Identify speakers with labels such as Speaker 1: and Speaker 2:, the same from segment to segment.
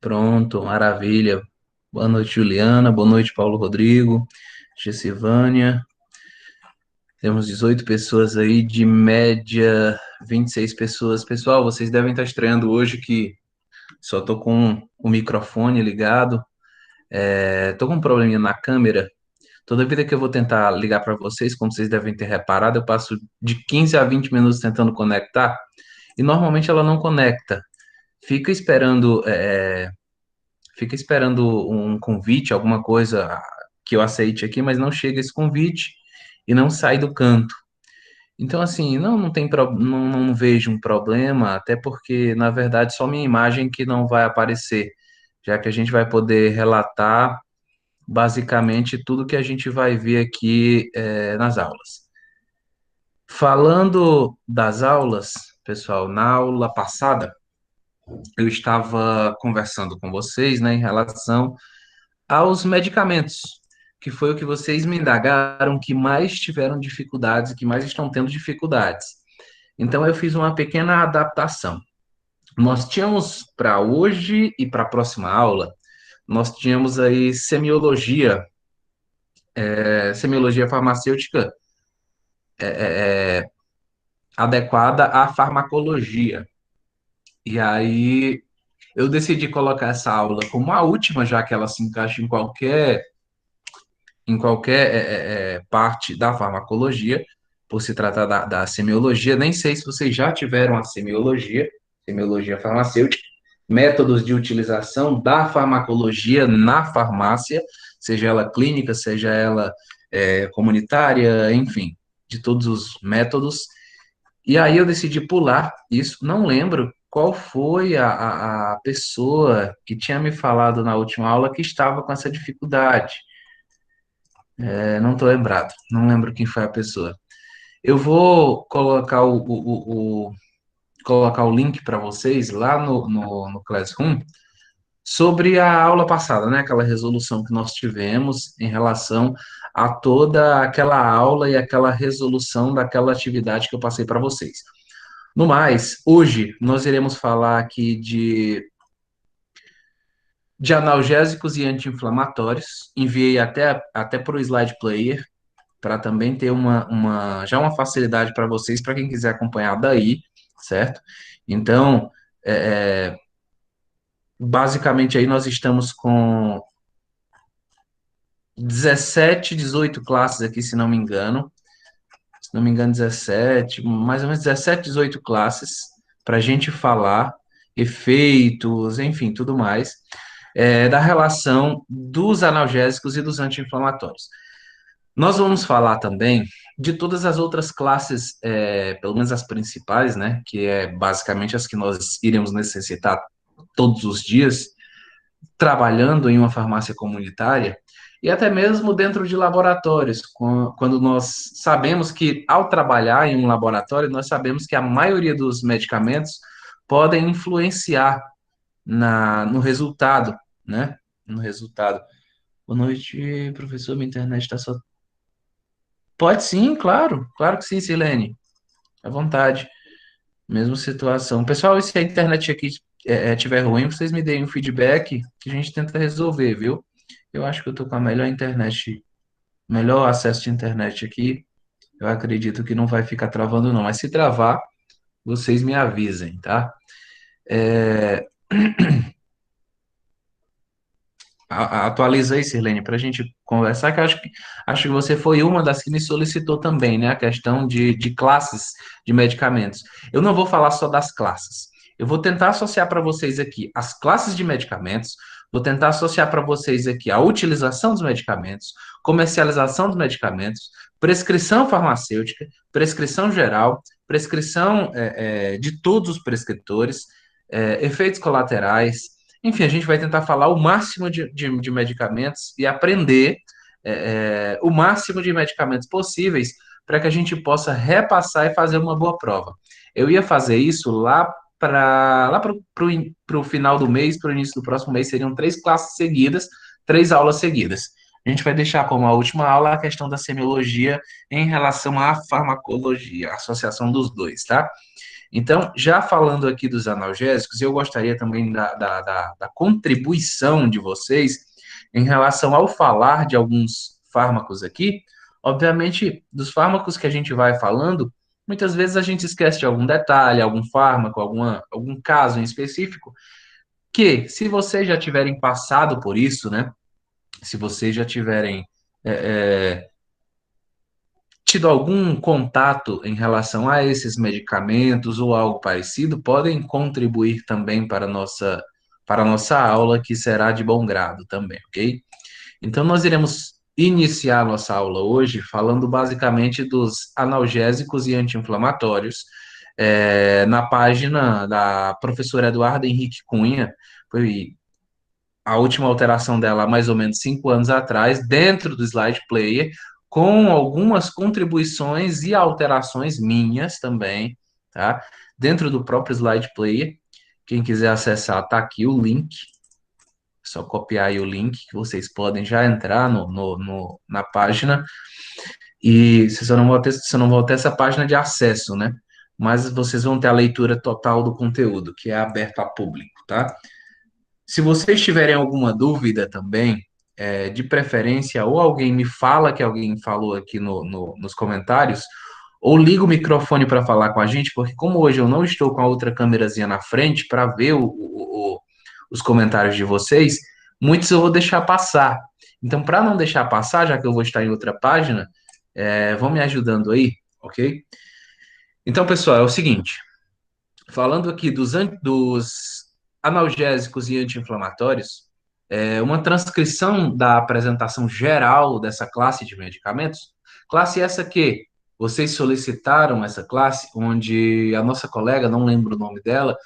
Speaker 1: Pronto, maravilha. Boa noite, Juliana. Boa noite, Paulo Rodrigo, Gessivânia. Temos 18 pessoas aí, de média 26 pessoas. Pessoal, vocês devem estar estranhando hoje que só tô com o microfone ligado. Tô com um probleminha na câmera. Toda vida que eu vou tentar ligar para vocês, como vocês devem ter reparado, eu passo de 15 a 20 minutos tentando conectar e normalmente ela não conecta. Fica esperando. Fica esperando um convite, alguma coisa que eu aceite aqui, mas não chega esse convite e não sai do canto. Então, assim, não tem não vejo um problema, até porque, na verdade, só minha imagem que não vai aparecer, já que a gente vai poder relatar basicamente tudo que a gente vai ver aqui nas aulas. Falando das aulas, pessoal, na aula passada, eu estava conversando com vocês, né, em relação aos medicamentos, que foi o que vocês me indagaram que mais tiveram dificuldades, que mais estão tendo dificuldades. Então, eu fiz uma pequena adaptação. Nós tínhamos para hoje e para a próxima aula, nós tínhamos aí semiologia, semiologia farmacêutica adequada à farmacologia. E aí eu decidi colocar essa aula como a última, já que ela se encaixa em qualquer parte da farmacologia, por se tratar da semiologia. Nem sei se vocês já tiveram a semiologia, semiologia farmacêutica, métodos de utilização da farmacologia na farmácia, seja ela clínica, seja ela comunitária, enfim, de todos os métodos. E aí eu decidi pular isso, não lembro qual foi a pessoa que tinha me falado na última aula que estava com essa dificuldade. Não estou lembrado, não lembro quem foi a pessoa. Eu vou colocar colocar o link para vocês lá no Classroom sobre a aula passada, né? Aquela resolução que nós tivemos em relação a toda aquela aula e aquela resolução daquela atividade que eu passei para vocês. No mais, hoje nós iremos falar aqui de analgésicos e anti-inflamatórios. Enviei até para o slide player para também ter já uma facilidade para vocês, para quem quiser acompanhar daí, certo? Então, é, basicamente aí nós estamos com 17, 18 classes aqui, se não me engano. Se não me engano, 17, mais ou menos 17, 18 classes para a gente falar efeitos, enfim, tudo mais, da relação dos analgésicos e dos anti-inflamatórios. Nós vamos falar também de todas as outras classes, pelo menos as principais, né, que é basicamente as que nós iremos necessitar todos os dias, trabalhando em uma farmácia comunitária, e até mesmo dentro de laboratórios, quando nós sabemos que, ao trabalhar em um laboratório, nós sabemos que a maioria dos medicamentos podem influenciar no resultado, né? No resultado. Boa noite, professor, minha internet está só. Pode sim, claro, claro que sim, Silene, à vontade. Mesma situação. Pessoal, e se a internet aqui tiver ruim, vocês me deem um feedback que a gente tenta resolver, viu? Eu acho que eu tô com a melhor internet, melhor acesso de internet aqui. Eu acredito que não vai ficar travando, não. Mas se travar, vocês me avisem, tá? É, atualiza aí, Sirlene, para a gente conversar, que eu acho que você foi uma das que me solicitou também, né? A questão de classes de medicamentos. Eu não vou falar só das classes. Eu vou tentar associar para vocês aqui as classes de medicamentos, vou tentar associar para vocês aqui a utilização dos medicamentos, comercialização dos medicamentos, prescrição farmacêutica, prescrição geral, prescrição de todos os prescritores, efeitos colaterais, enfim, a gente vai tentar falar o máximo de medicamentos e aprender o máximo de medicamentos possíveis para que a gente possa repassar e fazer uma boa prova. Eu ia fazer isso lá para o final do mês, para o início do próximo mês, seriam 3 classes seguidas, 3 aulas seguidas. A gente vai deixar como a última aula a questão da semiologia em relação à farmacologia, a associação dos dois, tá? Então, já falando aqui dos analgésicos, eu gostaria também da contribuição de vocês em relação ao falar de alguns fármacos aqui. Obviamente, dos fármacos que a gente vai falando, muitas vezes a gente esquece de algum detalhe, algum fármaco, algum caso em específico, que, se vocês já tiverem passado por isso, né? Se vocês já tiverem tido algum contato em relação a esses medicamentos ou algo parecido, podem contribuir também para a nossa aula, que será de bom grado também, ok? Então, nós iremos iniciar a nossa aula hoje falando basicamente dos analgésicos e anti-inflamatórios, na página da professora Eduarda Henrique Cunha. Foi a última alteração dela há mais ou menos 5 anos atrás, dentro do Slide Player, com algumas contribuições e alterações minhas também, tá? Dentro do próprio Slide Player. Quem quiser acessar, tá aqui o link. É só copiar aí o link que vocês podem já entrar na página. E vocês só não vão ter essa página de acesso, né? Mas vocês vão ter a leitura total do conteúdo, que é aberto a público, tá? Se vocês tiverem alguma dúvida também, de preferência, ou alguém me fala que alguém falou aqui nos comentários, ou liga o microfone para falar com a gente, porque como hoje eu não estou com a outra câmerazinha na frente para ver os comentários de vocês, muitos eu vou deixar passar. Então, para não deixar passar, já que eu vou estar em outra página, vão me ajudando aí, ok? Então, pessoal, é o seguinte. Falando aqui dos analgésicos e anti-inflamatórios, uma transcrição da apresentação geral dessa classe de medicamentos, classe essa que vocês solicitaram essa classe, onde a nossa colega, não lembro o nome dela,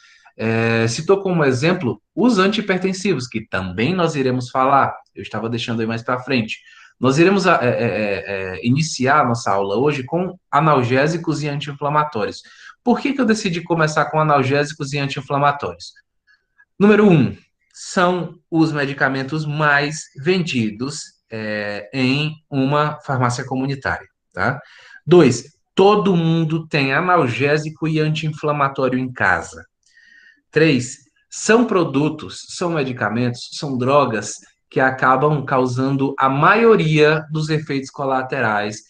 Speaker 1: citou como exemplo os antihipertensivos, que também nós iremos falar, eu estava deixando aí mais para frente. Nós iremos iniciar a nossa aula hoje com analgésicos e anti-inflamatórios. Por que que eu decidi começar com analgésicos e anti-inflamatórios? Número um, são os medicamentos mais vendidos em uma farmácia comunitária, tá? Dois, todo mundo tem analgésico e anti-inflamatório em casa. Três, são produtos, são medicamentos, são drogas que acabam causando a maioria dos efeitos colaterais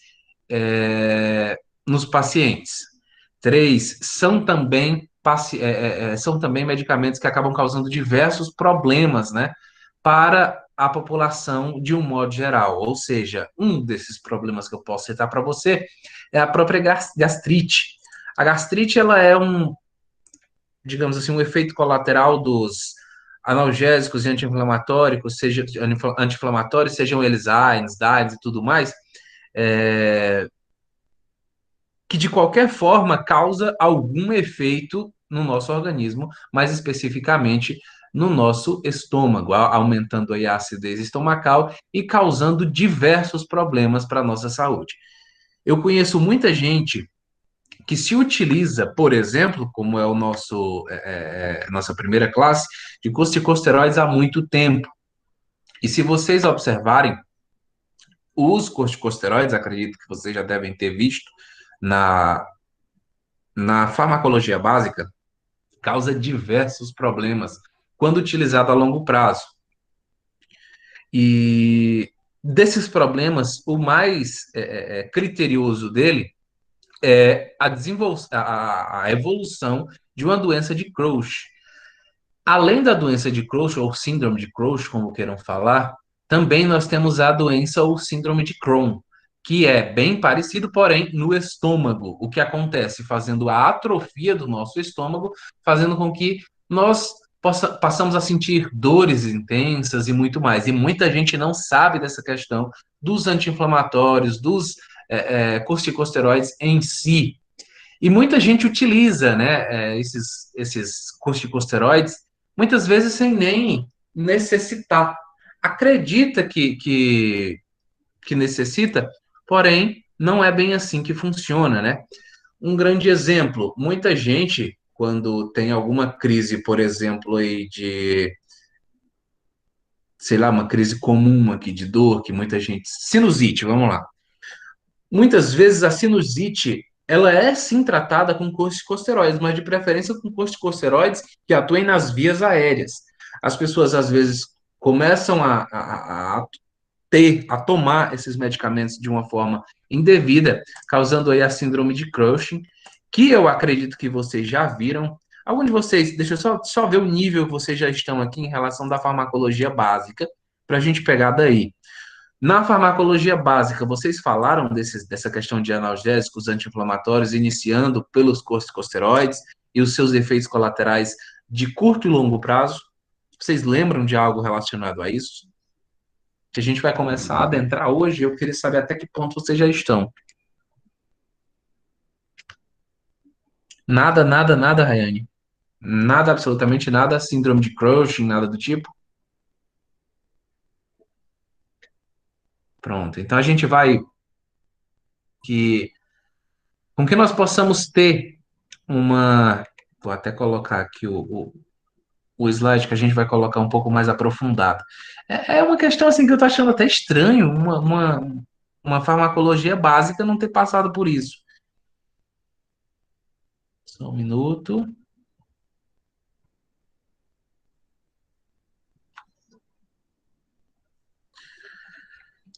Speaker 1: nos pacientes. Três, são também medicamentos que acabam causando diversos problemas, né, para a população de um modo geral. Ou seja, um desses problemas que eu posso citar para você é a própria gastrite. A gastrite, ela é digamos assim, um efeito colateral dos analgésicos e anti-inflamatórios, sejam eles AINES, DAINES e tudo mais, é, que de qualquer forma causa algum efeito no nosso organismo, mais especificamente no nosso estômago, aumentando aí a acidez estomacal e causando diversos problemas para a nossa saúde. Eu conheço muita gente que se utiliza, por exemplo, como é o nossa primeira classe, de corticosteroides há muito tempo. E se vocês observarem, os corticosteroides, acredito que vocês já devem ter visto na, na farmacologia básica, causa diversos problemas quando utilizado a longo prazo. E desses problemas, o mais criterioso dele é a evolução de uma doença de Crohn. Além da doença de Crohn, ou síndrome de Crohn, como queiram falar, também nós temos a doença ou síndrome de Crohn, que é bem parecido, porém, no estômago. O que acontece? Fazendo a atrofia do nosso estômago, fazendo com que nós passamos a sentir dores intensas e muito mais. E muita gente não sabe dessa questão dos anti-inflamatórios, dos corticosteroides em si. E muita gente utiliza, né, esses corticosteroides, muitas vezes sem nem necessitar. Acredita que necessita, porém, não é bem assim que funciona, né? Um grande exemplo, muita gente, quando tem alguma crise, por exemplo, aí sei lá, uma crise comum aqui de dor, que muita gente. Sinusite, vamos lá. Muitas vezes a sinusite ela é sim tratada com corticosteroides, mas de preferência com corticosteroides que atuem nas vias aéreas. As pessoas às vezes começam a tomar esses medicamentos de uma forma indevida, causando aí a síndrome de Cushing, que eu acredito que vocês já viram. Algum de vocês, deixa eu só ver o nível que vocês já estão aqui em relação da farmacologia básica, para a gente pegar daí. Na farmacologia básica, vocês falaram dessa questão de analgésicos anti-inflamatórios, iniciando pelos corticosteroides e os seus efeitos colaterais de curto e longo prazo? Vocês lembram de algo relacionado a isso? Que a gente vai começar a adentrar hoje, eu queria saber até que ponto vocês já estão. Nada, nada, nada, Rayane. Nada, absolutamente nada, síndrome de Cushing, nada do tipo. Pronto. Então a gente vai que com que nós possamos ter uma, vou até colocar aqui o slide que a gente vai colocar um pouco mais aprofundado. É uma questão assim que eu tô achando até estranho, uma farmacologia básica não ter passado por isso. Só um minuto.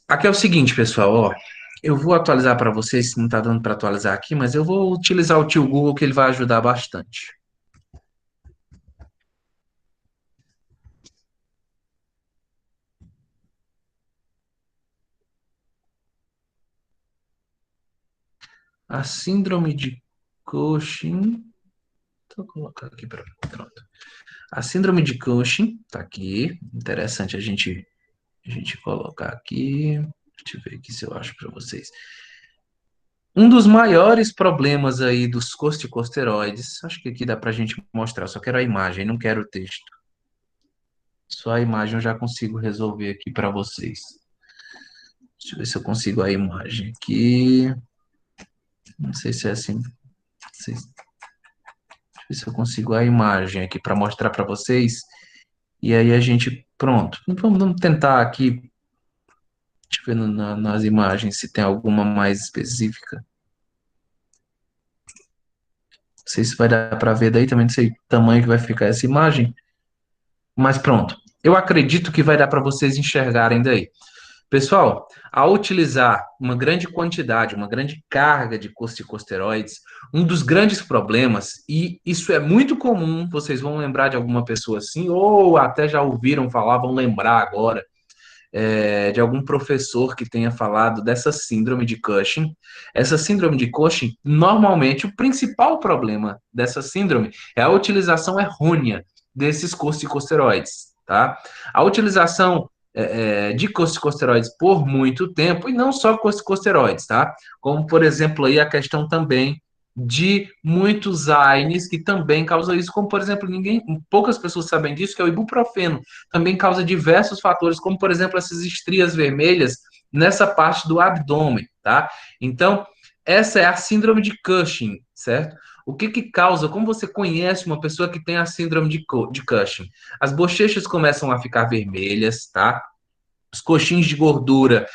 Speaker 1: Aqui é o seguinte, pessoal, ó. Eu vou atualizar para vocês, se não está dando para atualizar aqui, mas eu vou utilizar o tio Google que ele vai ajudar bastante. A síndrome de Cushing, vou colocar aqui para pronto. A síndrome de Cushing, tá aqui. Interessante a gente colocar aqui. Deixa eu ver aqui se eu acho para vocês. Um dos maiores problemas aí dos corticosteroides, acho que aqui dá para a gente mostrar, só quero a imagem, não quero o texto. Só a imagem eu já consigo resolver aqui para vocês. Deixa eu ver se eu consigo a imagem aqui. Não sei se é assim. Não sei, deixa eu ver se eu consigo a imagem aqui para mostrar para vocês. E aí a gente, pronto. Vamos tentar aqui, deixa eu ver nas imagens se tem alguma mais específica. Não sei se vai dar para ver daí, também não sei o tamanho que vai ficar essa imagem. Mas pronto. Eu acredito que vai dar para vocês enxergarem daí. Pessoal, ao utilizar uma grande quantidade, uma grande carga de corticosteroides, um dos grandes problemas, e isso é muito comum, vocês vão lembrar de alguma pessoa assim, ou até já ouviram falar, vão lembrar agora, de algum professor que tenha falado dessa síndrome de Cushing. Essa síndrome de Cushing, normalmente, o principal problema dessa síndrome é a utilização errônea desses corticosteroides, tá? A utilização de corticosteroides por muito tempo, e não só corticosteroides, tá? Como, por exemplo, aí a questão também de muitos AINES que também causam isso, como, por exemplo, poucas pessoas sabem disso, que é o ibuprofeno também causa diversos fatores, como, por exemplo, essas estrias vermelhas nessa parte do abdômen, tá? Então, essa é a síndrome de Cushing, certo? O que que causa? Como você conhece uma pessoa que tem a síndrome de Cushing? As bochechas começam a ficar vermelhas, tá? Os coxins de gordura,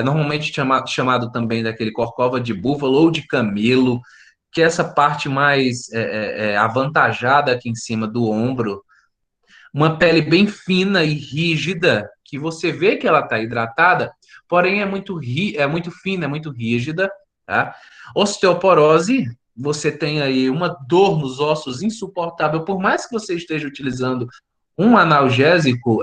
Speaker 1: normalmente chamado também daquele corcova de búfalo ou de camelo, que é essa parte mais avantajada aqui em cima do ombro, uma pele bem fina e rígida, que você vê que ela está hidratada, porém é muito fina, é muito rígida, tá? Osteoporose, você tem aí uma dor nos ossos insuportável, por mais que você esteja utilizando um analgésico,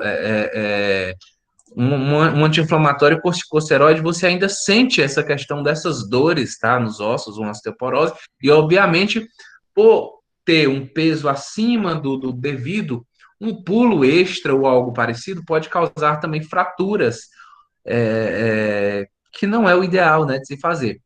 Speaker 1: um anti-inflamatório corticosteroide, você ainda sente essa questão dessas dores, tá? Nos ossos, uma osteoporose, e obviamente, por ter um peso acima do devido, um pulo extra ou algo parecido pode causar também fraturas, que não é o ideal, né, de se fazer.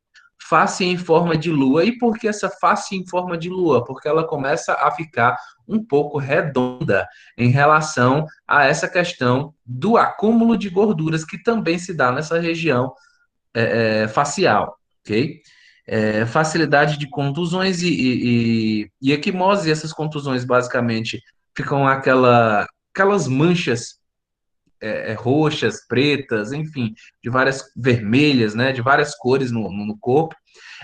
Speaker 1: Face em forma de lua. E por que essa face em forma de lua? Porque ela começa a ficar um pouco redonda em relação a essa questão do acúmulo de gorduras que também se dá nessa região facial, ok? Facilidade de contusões e equimose, essas contusões basicamente ficam aquelas manchas roxas, pretas, enfim, de várias vermelhas, né, de várias cores no corpo.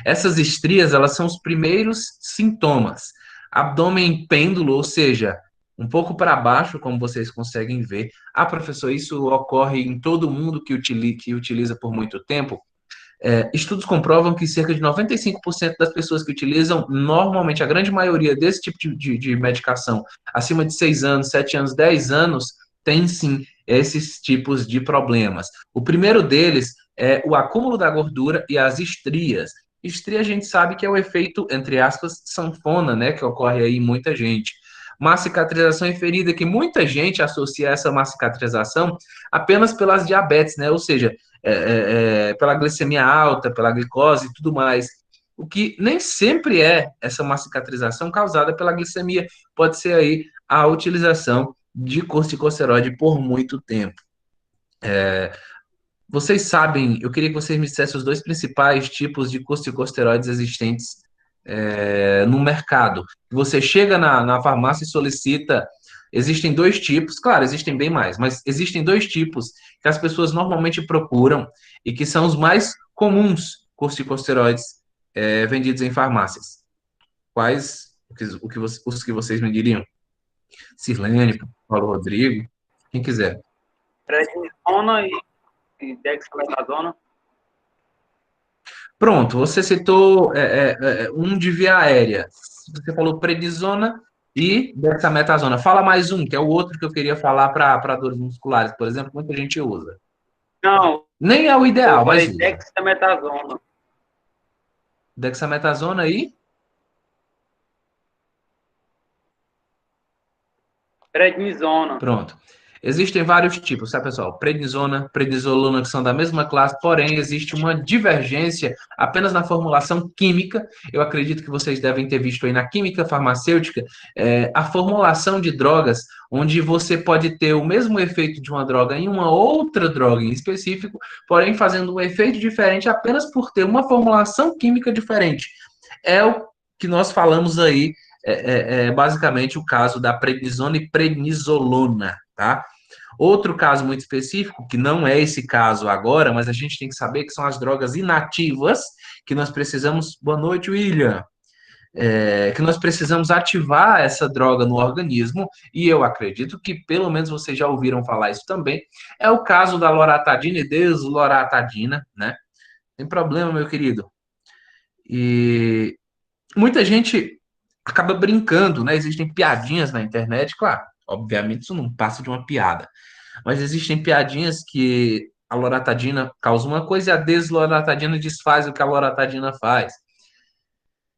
Speaker 1: Essas estrias, elas são os primeiros sintomas. Abdômen em pêndulo, ou seja, um pouco para baixo, como vocês conseguem ver. Ah, professor, isso ocorre em todo mundo que utiliza por muito tempo? Estudos comprovam que cerca de 95% das pessoas que utilizam, normalmente, a grande maioria desse tipo de medicação, acima de 6 anos, 7 anos, 10 anos, tem sim esses tipos de problemas. O primeiro deles é o acúmulo da gordura e as estrias. Estria a gente sabe que é o efeito, entre aspas, sanfona, né, que ocorre aí em muita gente. Má cicatrização e ferida, que muita gente associa essa má cicatrização apenas pelas diabetes, né? Ou seja, pela glicemia alta, pela glicose e tudo mais. O que nem sempre é essa má cicatrização causada pela glicemia, pode ser aí a utilização de corticosteroide por muito tempo. Vocês sabem, eu queria que vocês me dissessem os dois principais tipos de corticosteroides existentes no mercado. Você chega na farmácia e solicita. Existem dois tipos, claro, existem bem mais, mas existem dois tipos que as pessoas normalmente procuram e que são os mais comuns corticosteroides vendidos em farmácias. Quais os que vocês me diriam? Sirlene, Paulo Rodrigo, quem quiser.
Speaker 2: Prednisona e dexametasona.
Speaker 1: Pronto, você citou um de via aérea. Você falou prednisona e dexametasona. Fala mais um, que é o outro que eu queria falar para dores musculares, por exemplo, muita gente usa.
Speaker 2: Não,
Speaker 1: Nem é o
Speaker 2: eu
Speaker 1: ideal, mas
Speaker 2: falei
Speaker 1: usa.
Speaker 2: dexametasona.
Speaker 1: Dexametasona e
Speaker 2: Prednisona.
Speaker 1: pronto. Existem vários tipos, tá, pessoal? Prednisona, prednisolona, que são da mesma classe, porém existe uma divergência apenas na formulação química. Eu acredito que vocês devem ter visto aí na química farmacêutica a formulação de drogas, onde você pode ter o mesmo efeito de uma droga em uma outra droga em específico, porém fazendo um efeito diferente apenas por ter uma formulação química diferente. É o que nós falamos aí basicamente o caso da prednisona e prednisolona, tá? Outro caso muito específico, que não é esse caso agora, mas a gente tem que saber que são as drogas inativas, que nós precisamos. Boa noite, William. Que nós precisamos ativar essa droga no organismo, e eu acredito que pelo menos vocês já ouviram falar isso também. É o caso da loratadina e desloratadina, né? Tem problema, meu querido. E muita gente acaba brincando, né? Existem piadinhas na internet, claro, obviamente isso não passa de uma piada, mas existem piadinhas que a loratadina causa uma coisa e a desloratadina desfaz o que a loratadina faz.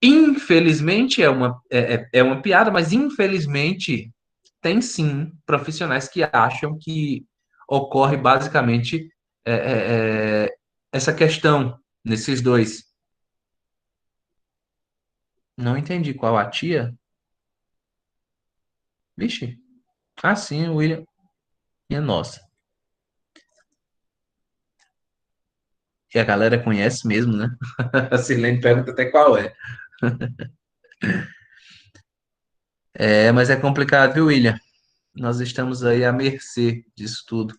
Speaker 1: Infelizmente é uma piada, mas infelizmente tem sim profissionais que acham que ocorre basicamente é, é, é, essa questão nesses dois. Não entendi qual a tia. Vixe. Ah, sim, o William. Minha nossa. E a galera conhece mesmo, né? A Sirlene pergunta até qual é. Mas é complicado, viu, William? Nós estamos aí à mercê disso tudo,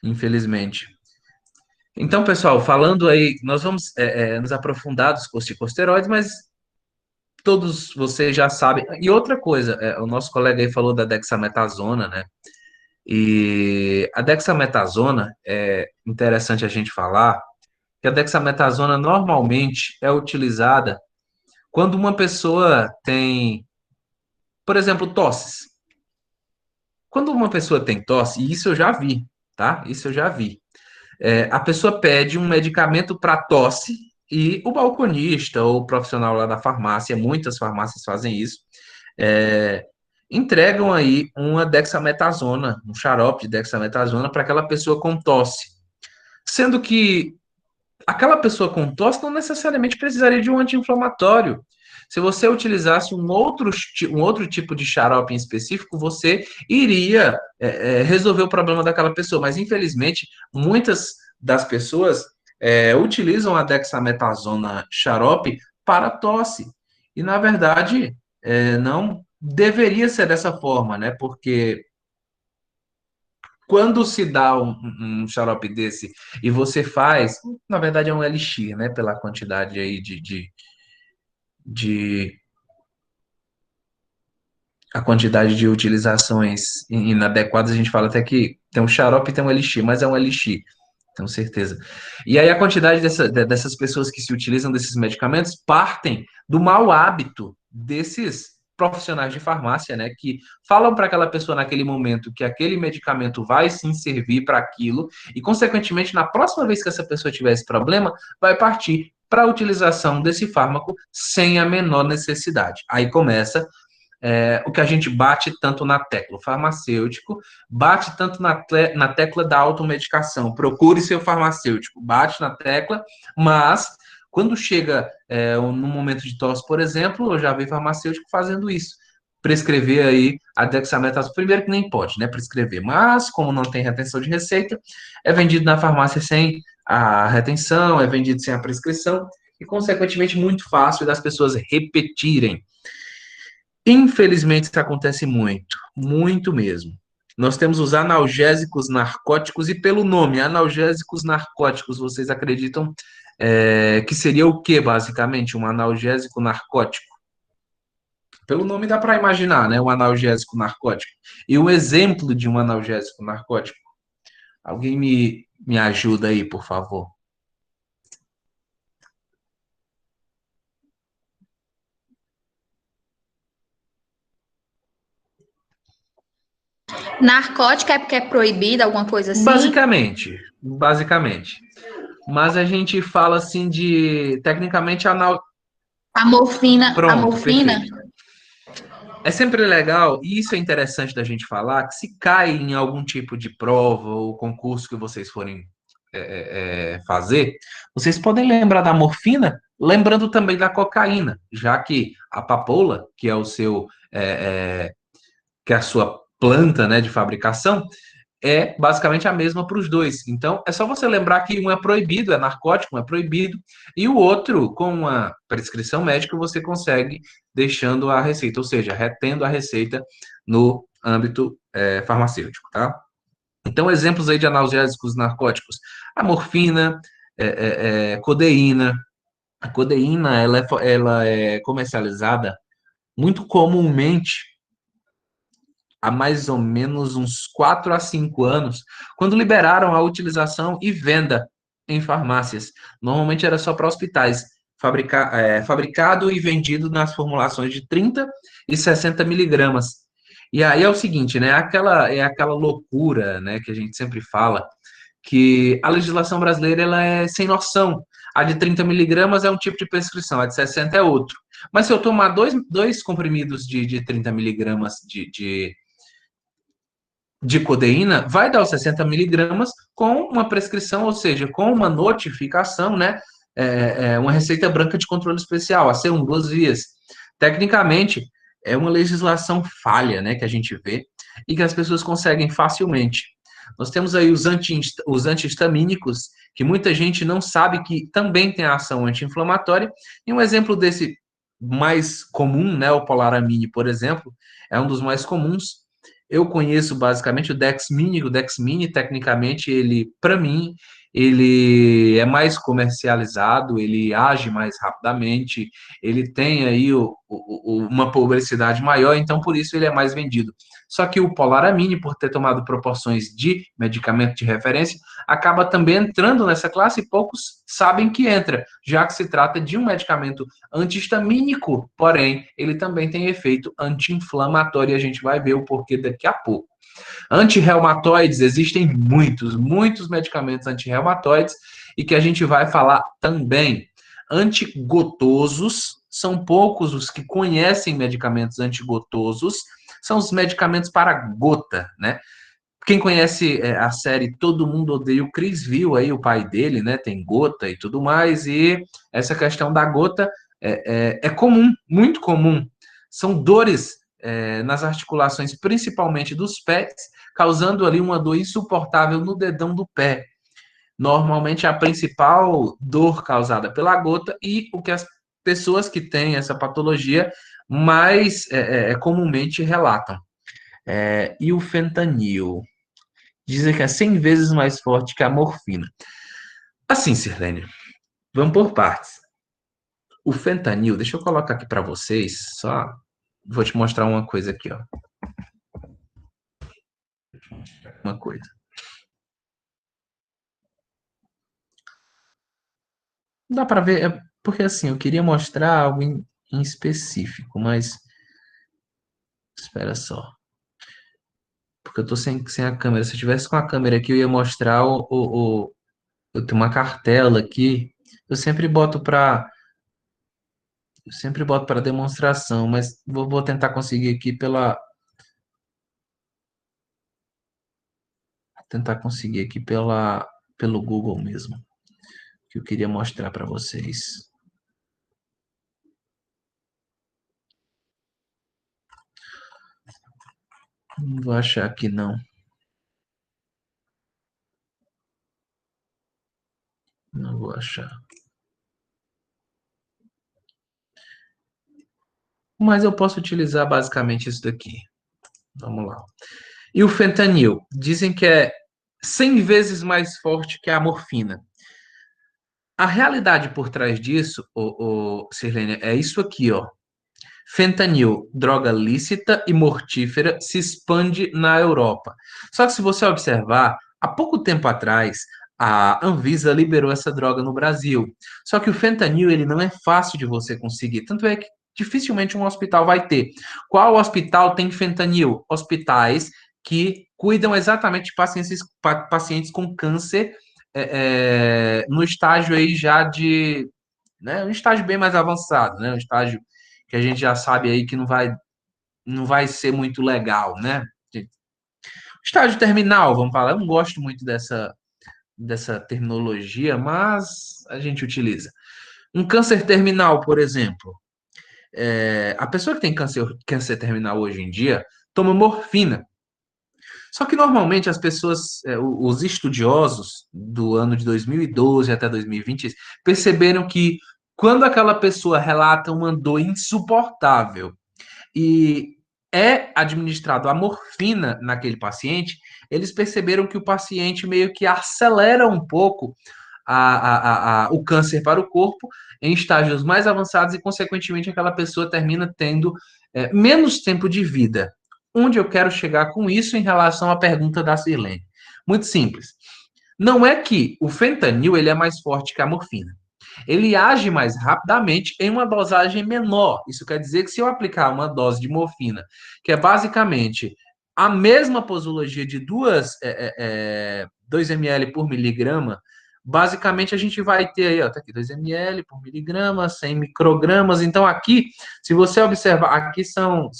Speaker 1: infelizmente. Então, pessoal, falando aí, nós vamos nos aprofundar dos corticosteroides, mas todos vocês já sabem. E outra coisa, o nosso colega aí falou da dexametasona, né? E a dexametasona é interessante a gente falar que a dexametasona normalmente é utilizada quando uma pessoa tem, por exemplo, tosses. Quando uma pessoa tem tosse, e isso eu já vi, tá? Isso eu já vi. A pessoa pede um medicamento para tosse e o balconista ou o profissional lá da farmácia, muitas farmácias fazem isso, é, entregam aí uma dexametasona, um xarope de dexametasona para aquela pessoa com tosse. Sendo que aquela pessoa com tosse não necessariamente precisaria de um anti-inflamatório. Se você utilizasse um outro tipo de xarope em específico, você iria resolver o problema daquela pessoa. Mas, infelizmente, muitas das pessoas utilizam a dexametasona xarope para tosse. E, na verdade, não deveria ser dessa forma, né? Porque quando se dá um xarope desse e você faz, na verdade é um elixir, né? Pela quantidade aí de a quantidade de utilizações inadequadas, a gente fala até que tem um xarope e tem um elixir, mas é um elixir, tenho certeza. E aí a quantidade dessas pessoas que se utilizam desses medicamentos partem do mau hábito desses profissionais de farmácia, né, que falam para aquela pessoa naquele momento que aquele medicamento vai sim servir para aquilo e, consequentemente, na próxima vez que essa pessoa tiver esse problema, vai partir para a utilização desse fármaco sem a menor necessidade. Aí começa o que a gente bate tanto na tecla, o farmacêutico bate tanto na tecla da automedicação, procure seu farmacêutico, bate na tecla, mas quando chega no momento de tosse, por exemplo, eu já vi farmacêutico fazendo isso, prescrever aí a dexametasona, primeiro que nem pode, né, prescrever, mas como não tem retenção de receita, é vendido na farmácia sem a retenção, é vendido sem a prescrição, e consequentemente muito fácil das pessoas repetirem. Infelizmente, isso acontece muito, muito mesmo. Nós temos os analgésicos narcóticos, e pelo nome, analgésicos narcóticos, vocês acreditam que seria o que, basicamente, um analgésico narcótico? Pelo nome dá para imaginar, né? Um analgésico narcótico. E um exemplo de um analgésico narcótico? Alguém me ajuda aí, por favor.
Speaker 3: Narcótico é porque é proibido, alguma coisa assim?
Speaker 1: Basicamente. Mas a gente fala assim de, tecnicamente,
Speaker 3: A morfina, a
Speaker 1: Pronto,
Speaker 3: morfina?
Speaker 1: perfeito. É sempre legal, e isso é interessante da gente falar, que se cai em algum tipo de prova ou concurso que vocês forem fazer, vocês podem lembrar da morfina, lembrando também da cocaína, já que a papoula, que é o seu, que é a sua planta, né, de fabricação, é basicamente a mesma para os dois. Então, é só você lembrar que um é proibido, é narcótico, um é proibido, e o outro, com uma prescrição médica, você consegue deixando a receita, ou seja, retendo a receita no âmbito farmacêutico, tá? Então, exemplos aí de analgésicos narcóticos: a morfina, codeína. A codeína, ela é comercializada muito comumente há mais ou menos uns 4 a 5 anos, quando liberaram a utilização e venda em farmácias. Normalmente era só para hospitais, fabricado e vendido nas formulações de 30 e 60 miligramas. E aí é o seguinte, né? É aquela loucura, né, que a gente sempre fala, que a legislação brasileira ela é sem noção. A de 30 miligramas é um tipo de prescrição, a de 60 é outro. Mas se eu tomar dois comprimidos de 30 miligramas de codeína, vai dar os 60 miligramas com uma prescrição, ou seja, com uma notificação, né? Uma receita branca de controle especial, a C1, 2 vias. Tecnicamente, é uma legislação falha, né, que a gente vê e que as pessoas conseguem facilmente. Nós temos aí os antihistamínicos, que muita gente não sabe que também tem ação anti-inflamatória, e um exemplo desse mais comum, né, o Polaramine, por exemplo, é um dos mais comuns. Eu conheço basicamente o Dexmini, tecnicamente, ele, para mim, ele é mais comercializado, ele age mais rapidamente, ele tem aí uma publicidade maior, então por isso ele é mais vendido. Só que o Polaramine, por ter tomado proporções de medicamento de referência, acaba também entrando nessa classe e poucos sabem que entra, já que se trata de um medicamento antihistamínico, porém, ele também tem efeito anti-inflamatório, e a gente vai ver o porquê daqui a pouco. Antirreumatoides, existem muitos medicamentos antirreumatoides, e que a gente vai falar também. Antigotosos, são poucos os que conhecem medicamentos antigotosos, são os medicamentos para gota, né? Quem conhece a série Todo Mundo Odeia o Chris viu aí o pai dele, né? Tem gota e tudo mais, e essa questão da gota é comum, muito comum. São dores nas articulações, principalmente dos pés, causando ali uma dor insuportável no dedão do pé. Normalmente a principal dor causada pela gota, e o que as pessoas que têm essa patologia mais comumente relatam. E o fentanil? Dizem que é 100 vezes mais forte que a morfina. Assim, Sirlene, vamos por partes. O fentanil, deixa eu colocar aqui para vocês, só vou te mostrar uma coisa aqui, ó. Uma coisa. Não dá para ver, porque assim, eu queria mostrar algo em específico, mas espera só. Porque eu tô sem a câmera. Se eu tivesse com a câmera aqui, eu ia mostrar eu tenho uma cartela aqui. Eu sempre boto para demonstração, mas vou tentar conseguir aqui pelo Google mesmo, que eu queria mostrar para vocês. Não vou achar aqui não. Não vou achar. Mas eu posso utilizar basicamente isso daqui. Vamos lá. E o fentanil? Dizem que é 100 vezes mais forte que a morfina. A realidade por trás disso, Sirlene, é isso aqui, ó. Fentanil, droga lícita e mortífera, se expande na Europa. Só que se você observar, há pouco tempo atrás, a Anvisa liberou essa droga no Brasil. Só que o fentanil, ele não é fácil de você conseguir. Tanto é que dificilmente um hospital vai ter. Qual hospital tem fentanil? Hospitais que cuidam exatamente de pacientes com câncer no estágio aí já de, né, um estágio bem mais avançado, né, um estágio que a gente já sabe aí que não vai ser muito legal, né? Estágio terminal, vamos falar. Eu não gosto muito dessa terminologia, mas a gente utiliza. Um câncer terminal, por exemplo. A pessoa que tem câncer terminal hoje em dia toma morfina. Só que normalmente as pessoas, os estudiosos do ano de 2012 até 2020, perceberam que quando aquela pessoa relata uma dor insuportável e é administrado a morfina naquele paciente, eles perceberam que o paciente meio que acelera um pouco o câncer para o corpo em estágios mais avançados e, consequentemente, aquela pessoa termina tendo menos tempo de vida. Onde eu quero chegar com isso em relação à pergunta da Sirlene? Muito simples. Não é que o fentanil ele é mais forte que a morfina. Ele age mais rapidamente em uma dosagem menor. Isso quer dizer que se eu aplicar uma dose de morfina, que é basicamente a mesma posologia de 2 ml por miligrama, basicamente a gente vai ter aí, ó, tá aqui 2 ml por miligrama, 100 microgramas. Então aqui, se você observar, aqui são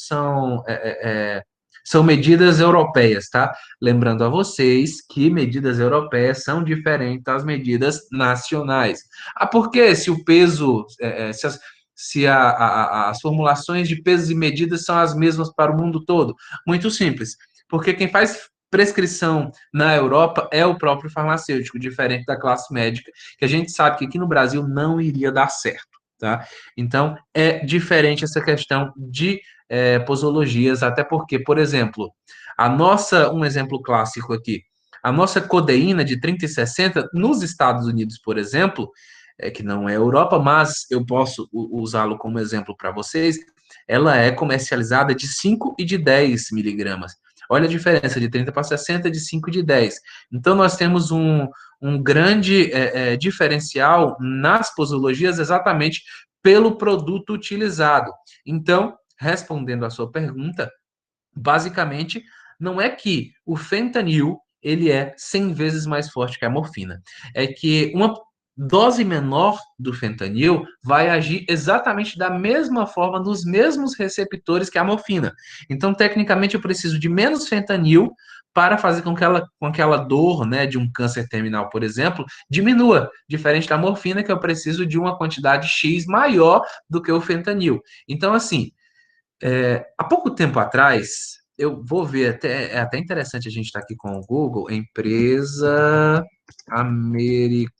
Speaker 1: medidas europeias, tá? Lembrando a vocês que medidas europeias são diferentes das medidas nacionais. Porque se o peso, se as formulações de pesos e medidas são as mesmas para o mundo todo? Muito simples, porque quem faz prescrição na Europa é o próprio farmacêutico, diferente da classe médica, que a gente sabe que aqui no Brasil não iria dar certo, tá? Então, é diferente essa questão de posologias, até porque, por exemplo, um exemplo clássico aqui, a nossa codeína de 30 e 60 nos Estados Unidos, por exemplo, que não é Europa, mas eu posso usá-lo como exemplo para vocês, ela é comercializada de 5 e de 10 miligramas. Olha a diferença de 30 para 60, de 5 e de 10. Então, nós temos um grande diferencial nas posologias exatamente pelo produto utilizado. Então, respondendo à sua pergunta, basicamente, não é que o fentanil ele é 100 vezes mais forte que a morfina. É que uma dose menor do fentanil vai agir exatamente da mesma forma, nos mesmos receptores que a morfina. Então, tecnicamente, eu preciso de menos fentanil para fazer com que aquela dor, né, de um câncer terminal, por exemplo, diminua, diferente da morfina, que eu preciso de uma quantidade X maior do que o fentanil. Então, assim, há pouco tempo atrás, eu vou ver, é até interessante a gente estar aqui com o Google, empresa americana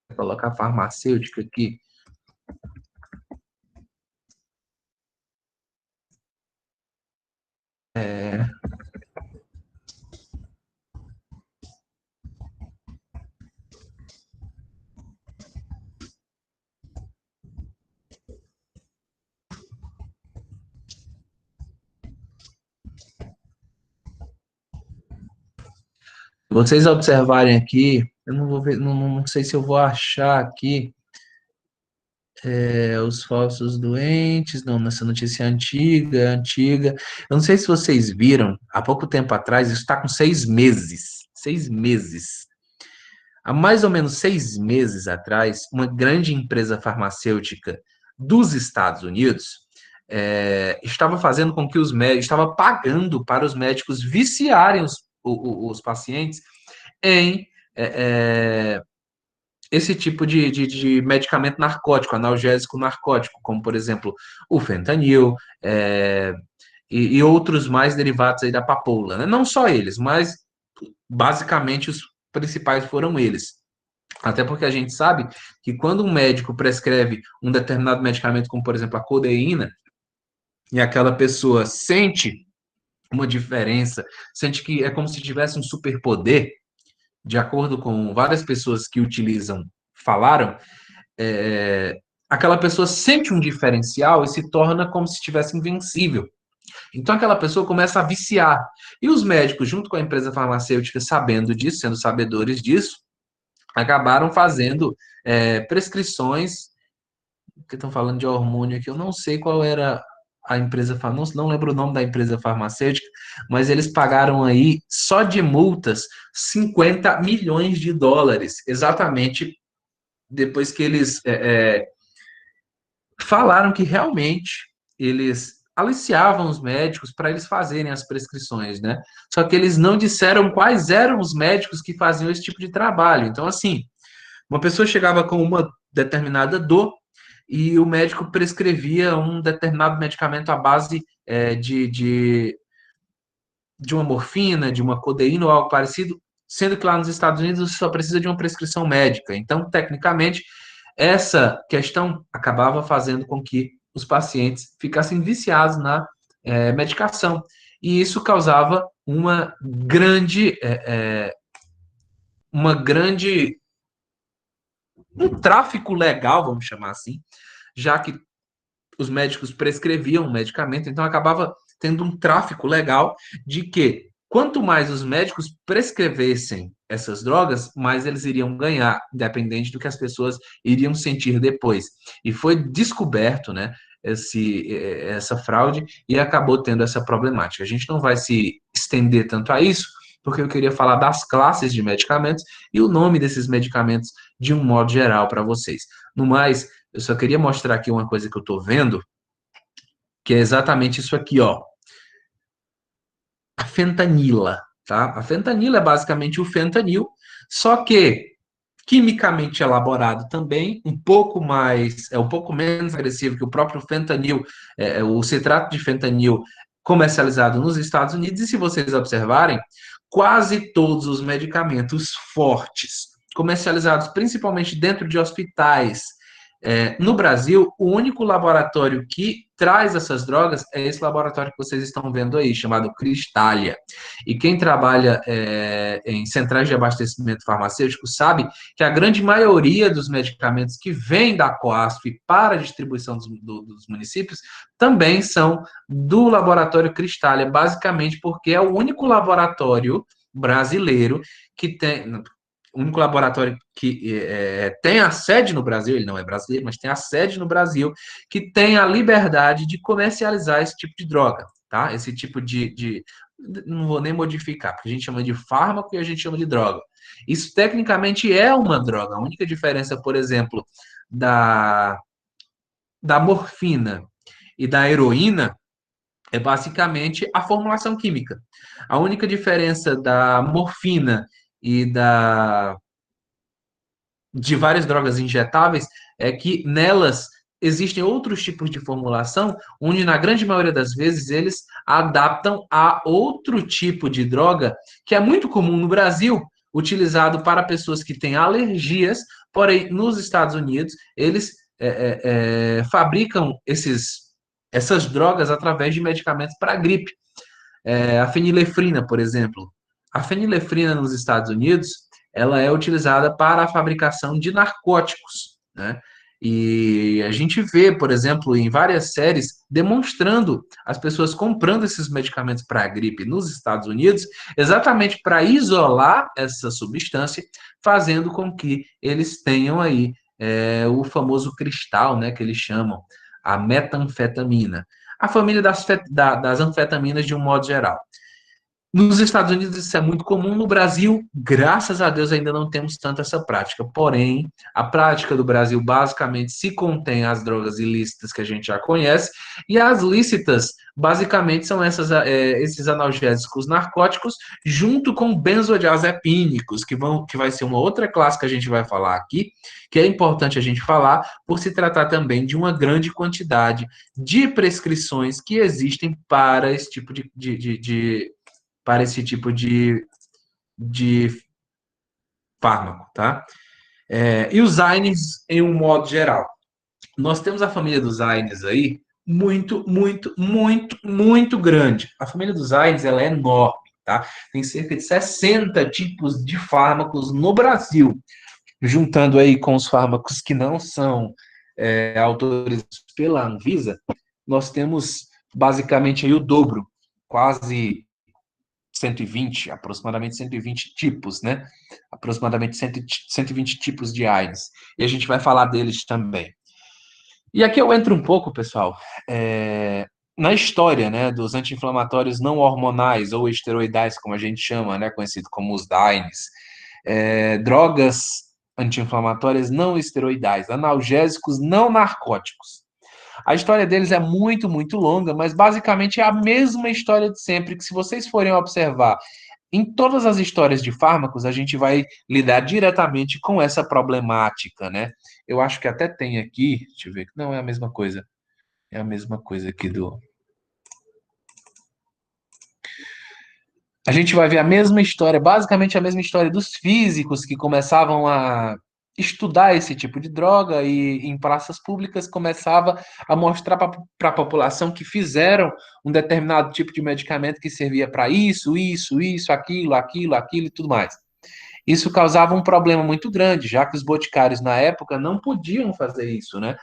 Speaker 1: vou colocar farmacêutica aqui, Vocês observarem aqui, eu não vou ver, não sei se eu vou achar aqui os falsos doentes, não, nessa notícia é antiga. Eu não sei se vocês viram, há pouco tempo atrás, isso está com 6 meses. 6 meses. Há mais ou menos 6 meses atrás, uma grande empresa farmacêutica dos Estados Unidos estava fazendo com que os médicos, estava pagando para os médicos viciarem os pacientes em esse tipo de medicamento narcótico, analgésico narcótico, como, por exemplo, o fentanil, e outros mais derivados aí da papoula, né? Não só eles, mas basicamente os principais foram eles. Até porque a gente sabe que quando um médico prescreve um determinado medicamento, como por exemplo a codeína, e aquela pessoa sente uma diferença, sente que é como se tivesse um superpoder, de acordo com várias pessoas que utilizam, falaram, aquela pessoa sente um diferencial e se torna como se estivesse invencível. Então aquela pessoa começa a viciar. E os médicos, junto com a empresa farmacêutica, sabendo disso, sendo sabedores disso, acabaram fazendo prescrições, que estão falando de hormônio aqui, eu não sei qual era a empresa, não lembro o nome da empresa farmacêutica, mas eles pagaram aí, só de multas, 50 milhões de dólares, exatamente depois que eles falaram que realmente eles aliciavam os médicos para eles fazerem as prescrições, né? Só que eles não disseram quais eram os médicos que faziam esse tipo de trabalho. Então, assim, uma pessoa chegava com uma determinada dor e o médico prescrevia um determinado medicamento à base de uma morfina, de uma codeína ou algo parecido, sendo que lá nos Estados Unidos você só precisa de uma prescrição médica. Então, tecnicamente, essa questão acabava fazendo com que os pacientes ficassem viciados na medicação. E isso causava uma grande um tráfico legal, vamos chamar assim, já que os médicos prescreviam o medicamento, então acabava tendo um tráfico legal de que quanto mais os médicos prescrevessem essas drogas, mais eles iriam ganhar, independente do que as pessoas iriam sentir depois. E foi descoberto, né, essa fraude e acabou tendo essa problemática. A gente não vai se estender tanto a isso, porque eu queria falar das classes de medicamentos e o nome desses medicamentos de um modo geral para vocês. No mais, eu só queria mostrar aqui uma coisa que eu estou vendo, que é exatamente isso aqui, ó. A fentanila, tá? A fentanila é basicamente o fentanil, só que quimicamente elaborado também, um pouco menos agressivo que o próprio fentanil, o citrato de fentanil comercializado nos Estados Unidos, e se vocês observarem, quase todos os medicamentos fortes, comercializados principalmente dentro de hospitais, no Brasil, o único laboratório que traz essas drogas é esse laboratório que vocês estão vendo aí, chamado Cristália. E quem trabalha em centrais de abastecimento farmacêutico sabe que a grande maioria dos medicamentos que vêm da Coasf para a distribuição dos municípios também são do laboratório Cristália, basicamente porque é o único laboratório brasileiro que tem, o único laboratório que tem a sede no Brasil, ele não é brasileiro, mas tem a sede no Brasil, que tem a liberdade de comercializar esse tipo de droga, tá? Esse tipo não vou nem modificar, porque a gente chama de fármaco e a gente chama de droga. Isso tecnicamente é uma droga. A única diferença, por exemplo, da morfina e da heroína é basicamente a formulação química. A única diferença da morfina e de várias drogas injetáveis é que nelas existem outros tipos de formulação, onde na grande maioria das vezes eles adaptam a outro tipo de droga que é muito comum no Brasil, utilizado para pessoas que têm alergias, porém nos Estados Unidos eles fabricam essas drogas através de medicamentos para gripe. A fenilefrina, por exemplo. A fenilefrina nos Estados Unidos, ela é utilizada para a fabricação de narcóticos, né? E a gente vê, por exemplo, em várias séries, demonstrando as pessoas comprando esses medicamentos para a gripe nos Estados Unidos, exatamente para isolar essa substância, fazendo com que eles tenham aí o famoso cristal, né, que eles chamam, a metanfetamina. A família das anfetaminas de um modo geral. Nos Estados Unidos isso é muito comum, no Brasil, graças a Deus, ainda não temos tanto essa prática. Porém, a prática do Brasil basicamente se contém às drogas ilícitas que a gente já conhece, e as lícitas basicamente são esses analgésicos narcóticos, junto com benzodiazepínicos, que vai ser uma outra classe que a gente vai falar aqui, que é importante a gente falar, por se tratar também de uma grande quantidade de prescrições que existem para esse tipo para esse tipo de fármaco, tá? E os AINES em um modo geral. Nós temos a família dos AINES aí muito, muito, muito, muito grande. A família dos AINES, ela é enorme, tá? Tem cerca de 60 tipos de fármacos no Brasil, juntando aí com os fármacos que não são autorizados pela Anvisa, nós temos basicamente aí o dobro, quase 120, aproximadamente 120 tipos, né? Aproximadamente 120 tipos de AIDS. E a gente vai falar deles também. E aqui eu entro um pouco, pessoal, na história, né, dos anti-inflamatórios não hormonais ou esteroidais, como a gente chama, né, conhecido como os DAINES. Drogas anti-inflamatórias não esteroidais, analgésicos não narcóticos. A história deles é muito, muito longa, mas basicamente é a mesma história de sempre, que se vocês forem observar em todas as histórias de fármacos, a gente vai lidar diretamente com essa problemática, né? Eu acho que até tem aqui, deixa eu ver, não é a mesma coisa. É a mesma coisa aqui do. A gente vai ver a mesma história, basicamente a mesma história dos físicos que começavam a estudar esse tipo de droga e em praças públicas começava a mostrar para a população que fizeram um determinado tipo de medicamento que servia para isso, aquilo e tudo mais. Isso causava um problema muito grande, já que os boticários na época não podiam fazer isso, né?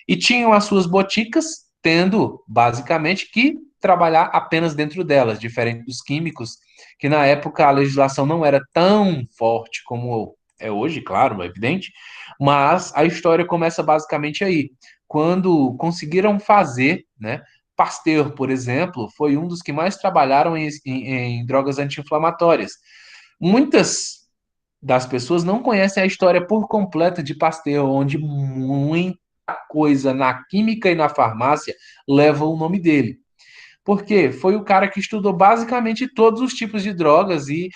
Speaker 1: E tinham as suas boticas, tendo basicamente que trabalhar apenas dentro delas, diferente dos químicos, que na época a legislação não era tão forte como é hoje, claro, é evidente, mas a história começa basicamente aí, quando conseguiram fazer, né? Pasteur, por exemplo, foi um dos que mais trabalharam em drogas anti-inflamatórias. Muitas das pessoas não conhecem a história por completa de Pasteur, onde muita coisa na química e na farmácia leva o nome dele. Porque foi o cara que estudou basicamente todos os tipos de drogas e,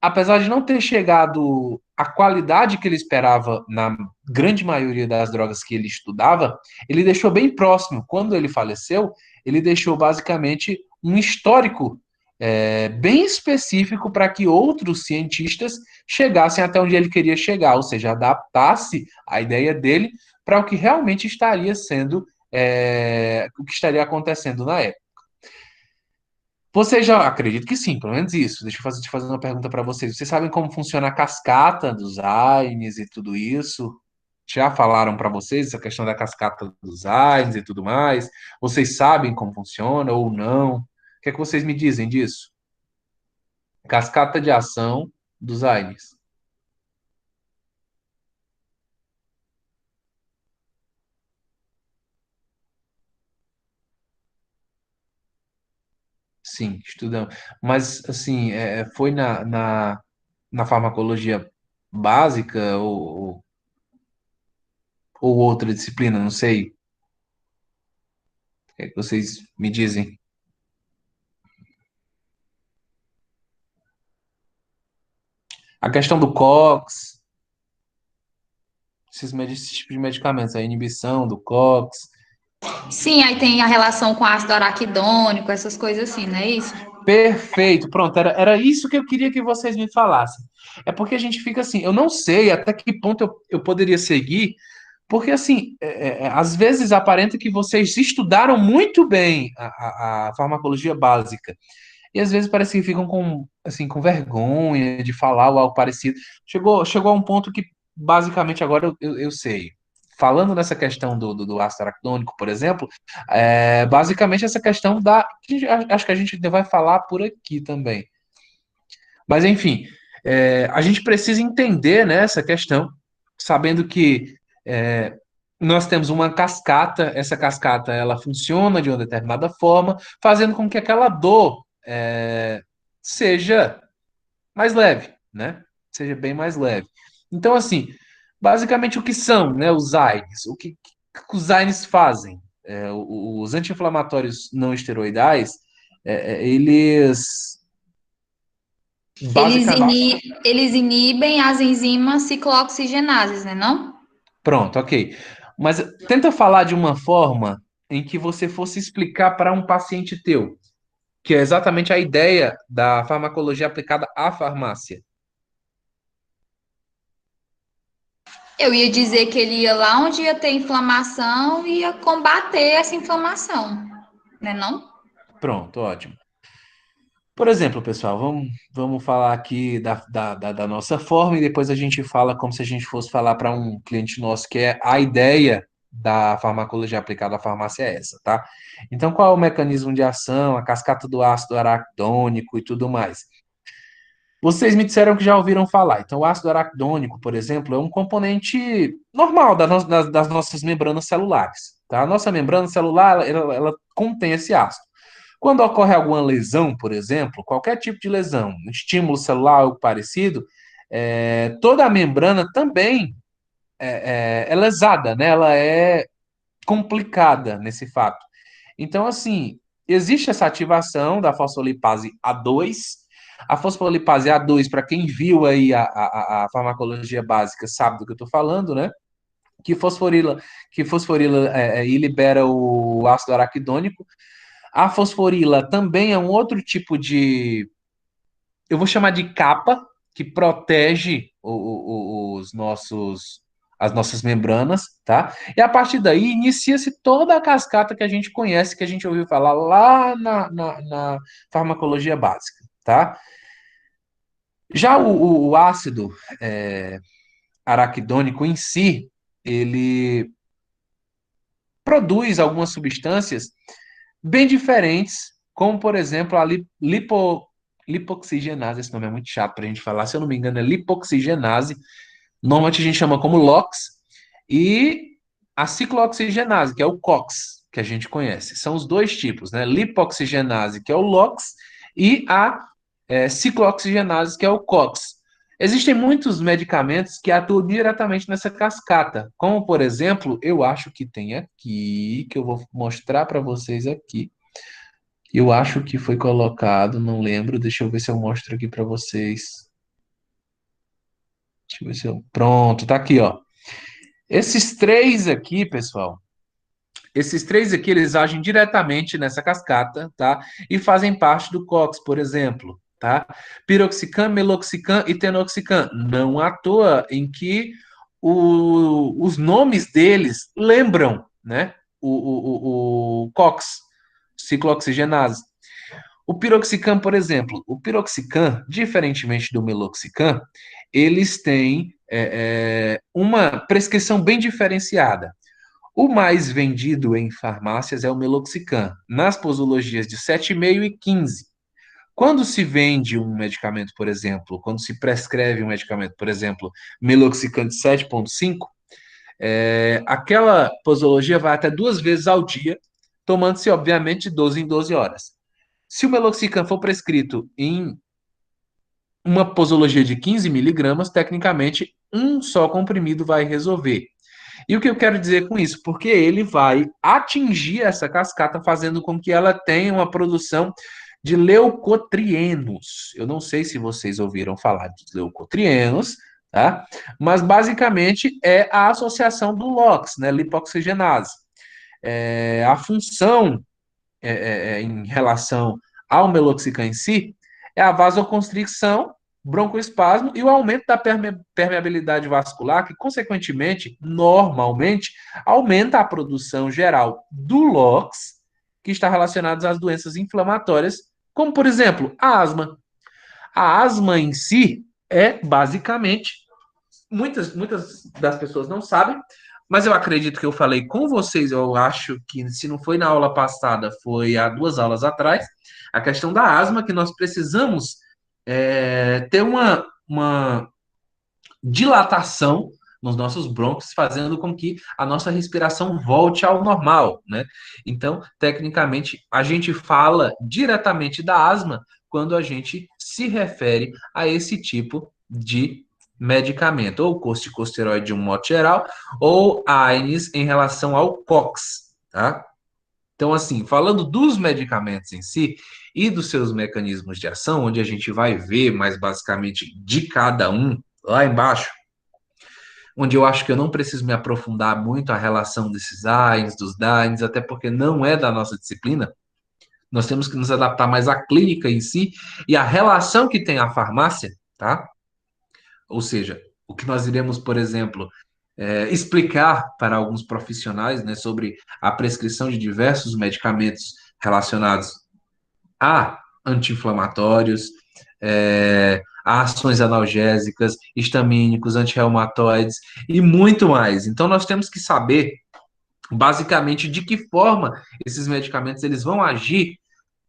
Speaker 1: apesar de não ter chegado à qualidade que ele esperava na grande maioria das drogas que ele estudava, ele deixou bem próximo. Quando ele faleceu, ele deixou basicamente um histórico bem específico para que outros cientistas chegassem até onde ele queria chegar, ou seja, adaptasse a ideia dele para o que realmente estaria sendo, o que estaria acontecendo na época. Você já acredito que sim, pelo menos isso. Deixa eu te fazer uma pergunta para vocês. Vocês sabem como funciona a cascata dos AINES e tudo isso? Já falaram para vocês essa questão da cascata dos AINES e tudo mais? Vocês sabem como funciona ou não? O que é que vocês me dizem disso? Cascata de ação dos AINES. Sim, estudamos. Mas, assim, foi na farmacologia básica ou outra disciplina? Não sei. O que é que vocês me dizem? A questão do COX, esses tipos de medicamentos, a inibição do COX.
Speaker 3: Sim, aí tem a relação com ácido araquidônico, essas coisas assim, não é isso?
Speaker 1: Perfeito, pronto, era isso que eu queria que vocês me falassem. É porque a gente fica assim, eu não sei até que ponto eu poderia seguir, porque assim, às vezes aparenta que vocês estudaram muito bem a farmacologia básica, e às vezes parece que ficam com, assim, com vergonha de falar ou algo parecido. Chegou a um ponto que basicamente agora eu sei. falando nessa questão do ácido araquidônico, por exemplo, basicamente essa questão acho que a gente ainda vai falar por aqui também. Mas, enfim, a gente precisa entender, né, essa questão, sabendo que nós temos uma cascata, essa cascata ela funciona de uma determinada forma, fazendo com que aquela dor seja mais leve, né? Seja bem mais leve. Então, assim, basicamente o que são, né, os AINES? O que os AINES fazem? Os anti-inflamatórios não esteroidais, eles basicamente.
Speaker 3: Eles inibem as enzimas ciclooxigenases, né, não?
Speaker 1: Pronto, ok. Mas tenta falar de uma forma em que você fosse explicar para um paciente teu, que é exatamente a ideia da farmacologia aplicada à farmácia.
Speaker 3: Eu ia dizer que ele ia lá onde ia ter inflamação e ia combater essa inflamação, né, não?
Speaker 1: Pronto, ótimo. Por exemplo, pessoal, vamos falar aqui da nossa forma e depois a gente fala como se a gente fosse falar para um cliente nosso, que é a ideia da farmacologia aplicada à farmácia é essa, tá? Então, qual é o mecanismo de ação, a cascata do ácido araquidônico e tudo mais? Vocês me disseram que já ouviram falar. Então, o ácido araquidônico, por exemplo, é um componente normal das nossas membranas celulares, tá? A nossa membrana celular, ela contém esse ácido. Quando ocorre alguma lesão, por exemplo, qualquer tipo de lesão, um estímulo celular, algo parecido, toda a membrana também é lesada, né? Ela é complicada nesse fato. Então, assim, existe essa ativação da fosfolipase A2. A fosfolipase A2, para quem viu aí a farmacologia básica, sabe do que eu estou falando, né? Que fosforila e libera o ácido araquidônico. A fosforila também é um outro tipo eu vou chamar de capa, que protege as nossas membranas, tá? E a partir daí inicia-se toda a cascata que a gente conhece, que a gente ouviu falar lá na farmacologia básica, tá? Já o ácido araquidônico em si, ele produz algumas substâncias bem diferentes, como, por exemplo, a lipoxigenase. Esse nome é muito chato para a gente falar, se eu não me engano, é lipoxigenase. Normalmente a gente chama como LOX. E a ciclooxigenase, que é o COX, que a gente conhece. São os dois tipos, né? Lipoxigenase, que é o LOX, e a ciclooxigenase, que é o COX. Existem muitos medicamentos que atuam diretamente nessa cascata, como, por exemplo, eu acho que tem aqui, que eu vou mostrar para vocês aqui. Eu acho que foi colocado, não lembro. Deixa eu ver se eu mostro aqui para vocês. Deixa eu ver se eu. Pronto, tá aqui, ó. Esses três aqui, pessoal, esses três aqui, eles agem diretamente nessa cascata, tá? E fazem parte do COX, por exemplo, tá? Piroxicam, meloxicam e tenoxicam. Não à toa em que os nomes deles lembram, né? O COX, ciclooxigenase. O piroxicam, por exemplo, o piroxicam, diferentemente do meloxicam, eles têm uma prescrição bem diferenciada. O mais vendido em farmácias é o meloxicam, nas posologias de 7,5 e 15. Quando se vende um medicamento, por exemplo, quando se prescreve um medicamento, por exemplo, meloxicam de 7,5, aquela posologia vai até 2 vezes ao dia, tomando-se, obviamente, de 12 em 12 horas. Se o meloxicam for prescrito em uma posologia de 15 miligramas, tecnicamente, um só comprimido vai resolver. E o que eu quero dizer com isso? Porque ele vai atingir essa cascata, fazendo com que ela tenha uma produção de leucotrienos. Eu não sei se vocês ouviram falar de leucotrienos, tá? Mas basicamente é a associação do LOX, né? Lipoxigenase. A função em relação ao meloxicam em si é a vasoconstricção, broncoespasmo e o aumento da permeabilidade vascular, que, consequentemente, normalmente, aumenta a produção geral do LOX, que está relacionado às doenças inflamatórias, como, por exemplo, a asma. A asma em si é, basicamente, muitas das pessoas não sabem, mas eu acredito que eu falei com vocês, eu acho que se não foi na aula passada, foi há 2 aulas atrás, a questão da asma, que nós precisamos ter uma dilatação nos nossos brônquios, fazendo com que a nossa respiração volte ao normal, né? Então, tecnicamente, a gente fala diretamente da asma quando a gente se refere a esse tipo de medicamento, ou corticosteroide de um modo geral, ou AINES em relação ao COX, tá? Então, assim, falando dos medicamentos em si e dos seus mecanismos de ação, onde a gente vai ver mais basicamente de cada um lá embaixo, onde eu acho que eu não preciso me aprofundar muito a relação desses AINES, dos DAINES, até porque não é da nossa disciplina. Nós temos que nos adaptar mais à clínica em si e à relação que tem a farmácia, tá? Ou seja, o que nós iremos, por exemplo, explicar para alguns profissionais, né, sobre a prescrição de diversos medicamentos relacionados a anti-inflamatórios, a ações analgésicas, histamínicos, antirreumatoides e muito mais. Então, nós temos que saber, basicamente, de que forma esses medicamentos eles vão agir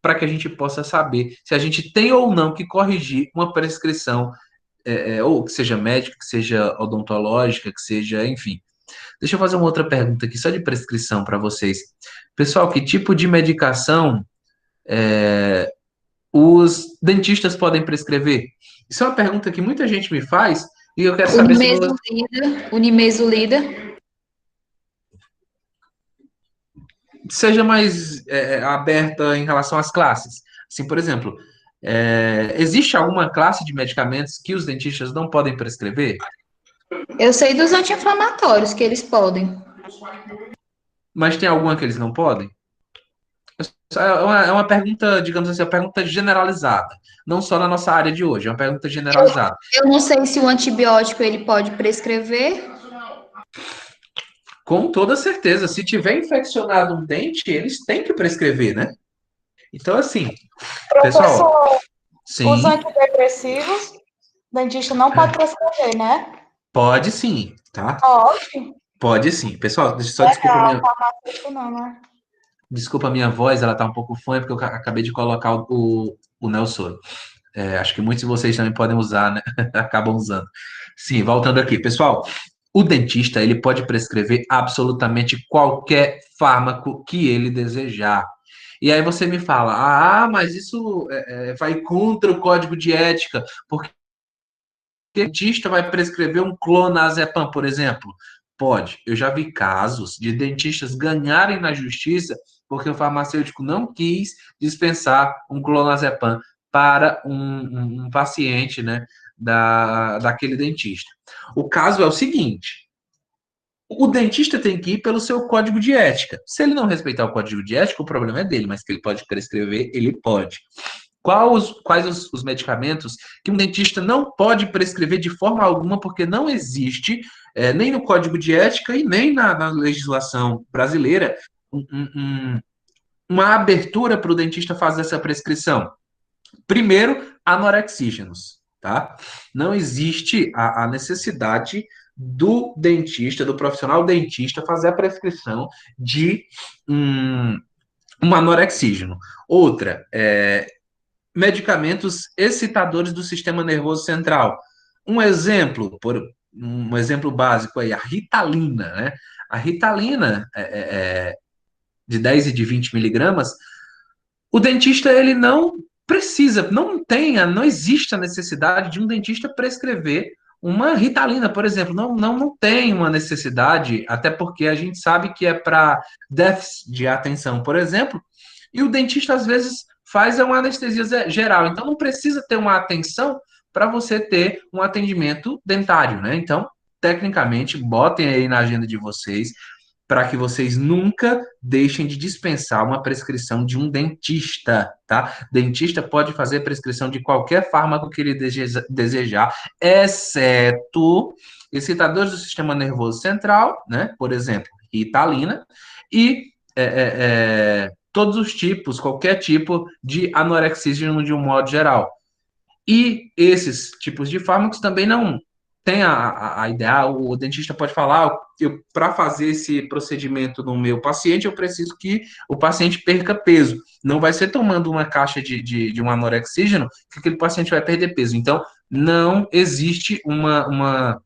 Speaker 1: para que a gente possa saber se a gente tem ou não que corrigir uma prescrição, ou que seja médica, que seja odontológica, que seja, enfim. Deixa eu fazer uma outra pergunta aqui, só de prescrição para vocês. Pessoal, que tipo de medicação os dentistas podem prescrever? Isso é uma pergunta que muita gente me faz e eu quero saber se você
Speaker 3: Unimesulida.
Speaker 1: seja mais aberta em relação às classes. Assim, por exemplo, existe alguma classe de medicamentos que os dentistas não podem prescrever?
Speaker 3: Eu sei dos anti-inflamatórios que eles podem.
Speaker 1: Mas tem alguma que eles não podem? É uma pergunta, digamos assim, uma pergunta generalizada. Não só na nossa área de hoje, é uma pergunta generalizada.
Speaker 3: Eu não sei se o antibiótico ele pode prescrever.
Speaker 1: Com toda certeza, se tiver infeccionado um dente, eles têm que prescrever, né? Então, assim, pessoal,
Speaker 4: Professor, os
Speaker 1: sim,
Speaker 4: antidepressivos, o dentista não pode prescrever, né?
Speaker 1: pode sim, tá?
Speaker 4: Pode.
Speaker 1: Pode sim. Pessoal, só
Speaker 4: Legal, farmacêutico não, né?
Speaker 1: desculpa a minha voz, ela tá um pouco fã, porque eu acabei de colocar o Nelson. Acho que muitos de vocês também podem usar, né? Acabam usando. Sim, voltando aqui. Pessoal, o dentista, ele pode prescrever absolutamente qualquer fármaco que ele desejar. E aí você me fala, mas isso vai contra o código de ética, porque o dentista vai prescrever um clonazepam, por exemplo? Pode. Eu já vi casos de dentistas ganharem na justiça porque o farmacêutico não quis dispensar um clonazepam para um paciente, né, daquele dentista. O caso é o seguinte: o dentista tem que ir pelo seu código de ética. Se ele não respeitar o código de ética, o problema é dele, mas que ele pode prescrever, ele pode. Quais os medicamentos que um dentista não pode prescrever de forma alguma, porque não existe, nem no Código de Ética e nem na legislação brasileira, uma abertura para o dentista fazer essa prescrição? Primeiro, anorexígenos, tá? Não existe a necessidade do dentista, do profissional dentista, fazer a prescrição de um anorexígeno. Outra, medicamentos excitadores do sistema nervoso central. Um exemplo básico aí, a Ritalina, né? A Ritalina de 10 e de 20 miligramas, o dentista ele não precisa, não existe a necessidade de um dentista prescrever uma Ritalina, por exemplo. Não tem uma necessidade, até porque a gente sabe que é para déficit de atenção, por exemplo, e o dentista às vezes faz uma anestesia geral, então não precisa ter uma atenção para você ter um atendimento dentário, né? Então, tecnicamente, botem aí na agenda de vocês para que vocês nunca deixem de dispensar uma prescrição de um dentista, tá? Dentista pode fazer prescrição de qualquer fármaco que ele desejar, exceto excitadores do sistema nervoso central, né? Por exemplo, Ritalina, e todos os tipos, qualquer tipo de anorexígeno de um modo geral. E esses tipos de fármacos também tem a ideia, o dentista pode falar, para fazer esse procedimento no meu paciente, eu preciso que o paciente perca peso. Não vai ser tomando uma caixa de um anorexígeno que aquele paciente vai perder peso. Então, não existe uma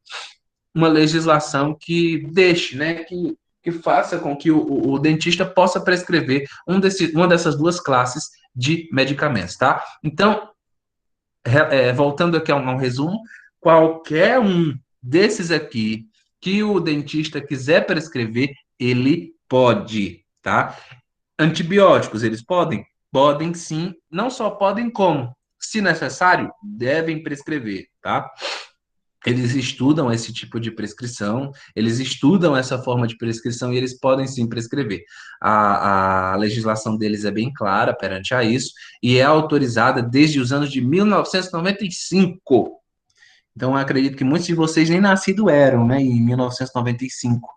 Speaker 1: legislação que deixe, né, que faça com que o dentista possa prescrever uma dessas duas classes de medicamentos, tá? Então, voltando aqui a um resumo, qualquer um desses aqui que o dentista quiser prescrever, ele pode, tá? Antibióticos, eles podem? Podem sim, não só podem como, se necessário, devem prescrever, tá? Eles estudam esse tipo de prescrição, eles estudam essa forma de prescrição e eles podem sim prescrever. A legislação deles é bem clara perante a isso e é autorizada desde os anos de 1995. Então, eu acredito que muitos de vocês nem nascidos eram, né, em 1995.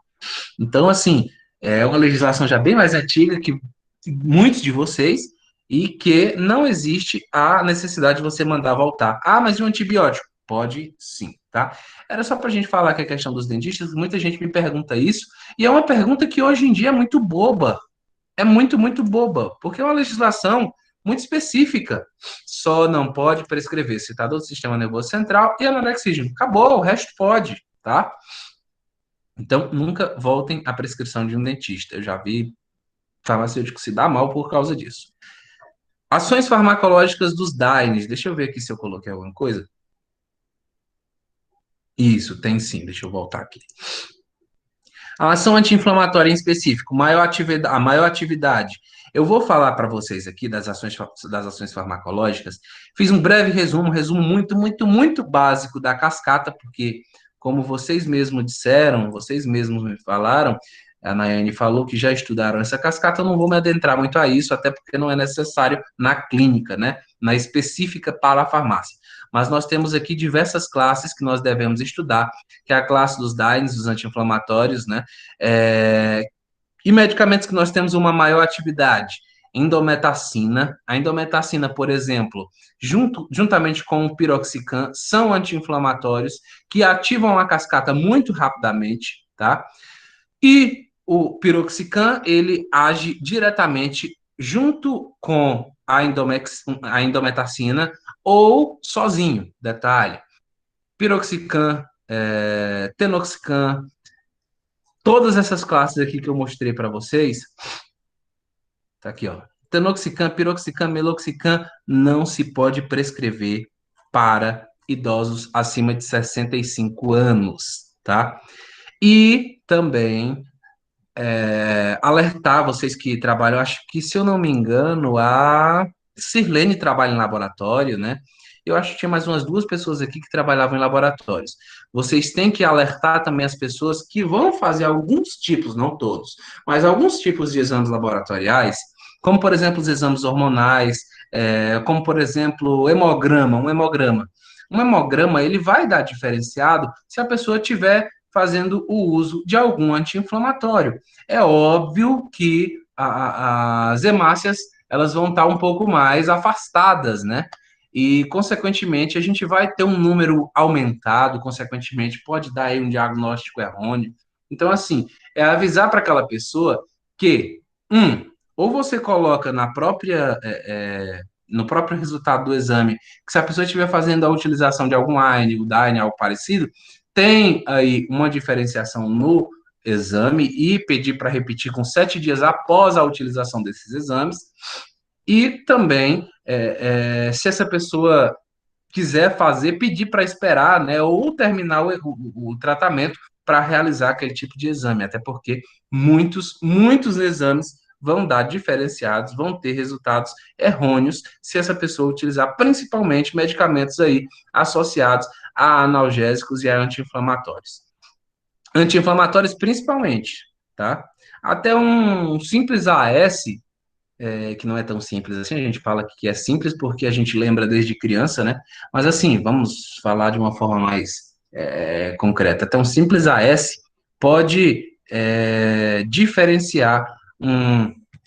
Speaker 1: Então, assim, é uma legislação já bem mais antiga que muitos de vocês e que não existe a necessidade de você mandar voltar. Ah, mas e um antibiótico? Pode sim, tá? Era só para a gente falar que a questão dos dentistas, muita gente me pergunta isso, e é uma pergunta que hoje em dia é muito boba. É muito, muito boba, porque é uma legislação muito específica. Só não pode prescrever citador do sistema nervoso central e anorexígeno. Acabou, o resto pode, tá? Então, nunca voltem à prescrição de um dentista. Eu já vi farmacêutico se dar mal por causa disso. Ações farmacológicas dos DAINES. Deixa eu ver aqui se eu coloquei alguma coisa. Isso, tem sim. Deixa eu voltar aqui. A ação anti-inflamatória em específico, a maior atividade. Eu vou falar para vocês aqui das ações farmacológicas. Fiz um breve resumo, muito, muito, muito básico da cascata, porque, como vocês mesmos disseram, vocês mesmos me falaram, a Nayane falou que já estudaram essa cascata, eu não vou me adentrar muito a isso, até porque não é necessário na clínica, né? Na específica para a farmácia. Mas nós temos aqui diversas classes que nós devemos estudar, que é a classe dos DAINES, dos anti-inflamatórios, né? E medicamentos que nós temos uma maior atividade. Indometacina. A indometacina, por exemplo, juntamente com o piroxicam, são anti-inflamatórios que ativam a cascata muito rapidamente, tá? E o piroxicam, ele age diretamente junto com a indometacina ou sozinho, detalhe. Piroxicam, tenoxicam, todas essas classes aqui que eu mostrei para vocês, tá aqui, ó. Tenoxicam, piroxicam, meloxicam não se pode prescrever para idosos acima de 65 anos, tá? E também alertar vocês que trabalham, acho que, se eu não me engano, a Sirlene trabalha em laboratório, né? Eu acho que tinha mais umas duas pessoas aqui que trabalhavam em laboratórios. Vocês têm que alertar também as pessoas que vão fazer alguns tipos, não todos, mas alguns tipos de exames laboratoriais, como, por exemplo, os exames hormonais, como, por exemplo, o hemograma, um hemograma. Um hemograma, ele vai dar diferenciado se a pessoa tiver fazendo o uso de algum anti-inflamatório. É óbvio que as hemácias elas vão estar um pouco mais afastadas, né? E, consequentemente, a gente vai ter um número aumentado, consequentemente, pode dar aí um diagnóstico errôneo. Então, assim, é avisar para aquela pessoa que, ou você coloca no próprio resultado do exame, que se a pessoa estiver fazendo a utilização de algum AINE, o DAINE, algo parecido, tem aí uma diferenciação no exame e pedir para repetir com 7 dias após a utilização desses exames. E também, se essa pessoa quiser fazer, pedir para esperar, né, ou terminar o tratamento para realizar aquele tipo de exame, até porque muitos exames vão dar diferenciados, vão ter resultados errôneos se essa pessoa utilizar principalmente medicamentos aí associados a analgésicos e a anti-inflamatórios. Anti-inflamatórios principalmente, tá? Até um simples AS, que não é tão simples assim, a gente fala que é simples porque a gente lembra desde criança, né? Mas assim, vamos falar de uma forma mais concreta. Até um simples AS pode diferenciar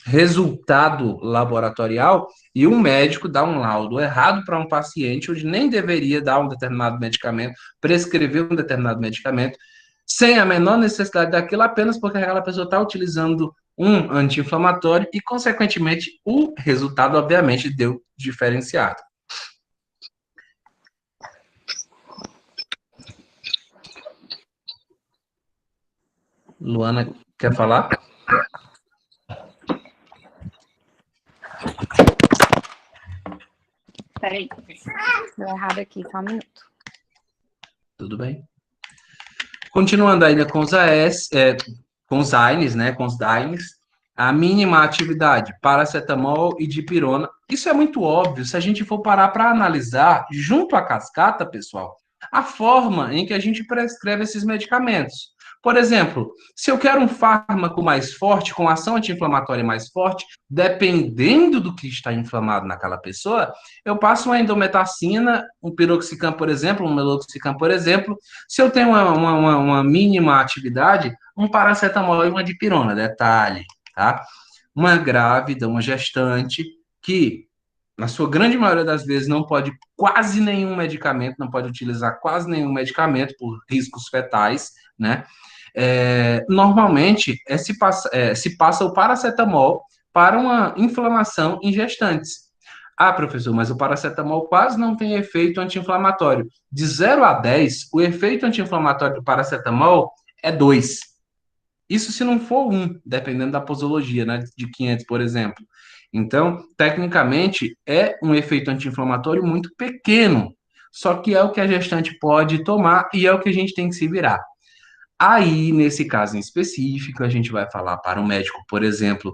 Speaker 1: resultado laboratorial e um médico dá um laudo errado para um paciente, onde nem deveria dar um determinado medicamento, prescrever um determinado medicamento, sem a menor necessidade daquilo, apenas porque aquela pessoa está utilizando um anti-inflamatório e, consequentemente, o resultado, obviamente, deu diferenciado. Luana, quer falar?
Speaker 5: Peraí, deu errado aqui, só um minuto.
Speaker 1: Tudo bem. Continuando ainda com os AS, com os AINES, né, com os DAINES, a mínima atividade, paracetamol e dipirona. Isso é muito óbvio, se a gente for parar para analisar, junto à cascata, pessoal, a forma em que a gente prescreve esses medicamentos. Por exemplo, se eu quero um fármaco mais forte, com ação anti-inflamatória mais forte, dependendo do que está inflamado naquela pessoa, eu passo uma endometacina, um piroxicam, por exemplo, um meloxicam, por exemplo. Se eu tenho uma mínima atividade, um paracetamol e uma dipirona, detalhe, tá? Uma grávida, uma gestante, que, na sua grande maioria das vezes, não pode quase nenhum medicamento, não pode utilizar quase nenhum medicamento por riscos fetais, né? Normalmente, se passa o paracetamol para uma inflamação em gestantes. Ah, professor, mas o paracetamol quase não tem efeito anti-inflamatório. De 0 a 10, o efeito anti-inflamatório do paracetamol é 2. Isso se não for 1, dependendo da posologia, né, de 500, por exemplo. Então, tecnicamente, é um efeito anti-inflamatório muito pequeno, só que é o que a gestante pode tomar e é o que a gente tem que se virar. Aí, nesse caso em específico, a gente vai falar para o médico, por exemplo,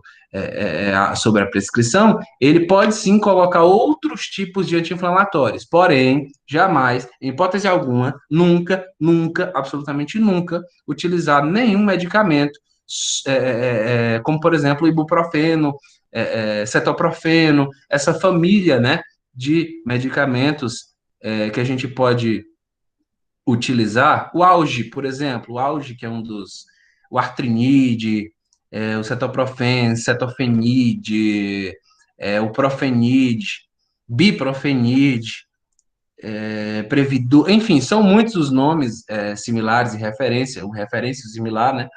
Speaker 1: sobre a prescrição, ele pode sim colocar outros tipos de anti-inflamatórios, porém, jamais, em hipótese alguma, nunca, nunca, absolutamente nunca, utilizar nenhum medicamento, como, por exemplo, ibuprofeno, cetoprofeno, essa família, né, de medicamentos que a gente pode utilizar. O Alge, por exemplo, o Alge, que é um dos... O Artrinide, o cetoprofen, cetofenide, o profenide, biprofenide, Previdur, enfim, são muitos os nomes similares e referência, o referência similar, né,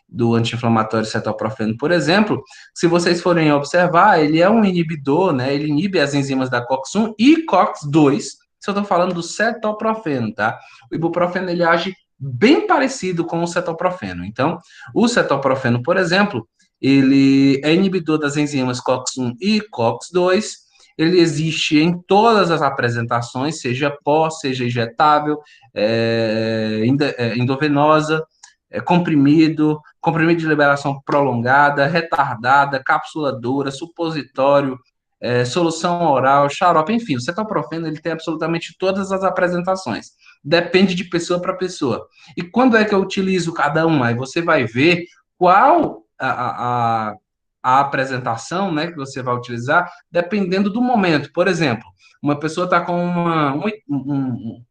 Speaker 1: do anti-inflamatório cetoprofeno, por exemplo. Se vocês forem observar, ele é um inibidor, né, ele inibe as enzimas da COX-1 e COX-2, se eu estou falando do cetoprofeno, tá? O ibuprofeno, ele age bem parecido com o cetoprofeno. Então, o cetoprofeno, por exemplo, ele é inibidor das enzimas COX-1 e COX-2, ele existe em todas as apresentações, seja pó, seja injetável, endovenosa, comprimido de liberação prolongada, retardada, capsuladora, supositório, solução oral, xarope, enfim, o cetoprofeno ele tem absolutamente todas as apresentações. Depende de pessoa para pessoa. E quando é que eu utilizo cada um? Aí você vai ver qual a apresentação, né, que você vai utilizar, dependendo do momento. Por exemplo, uma pessoa está com um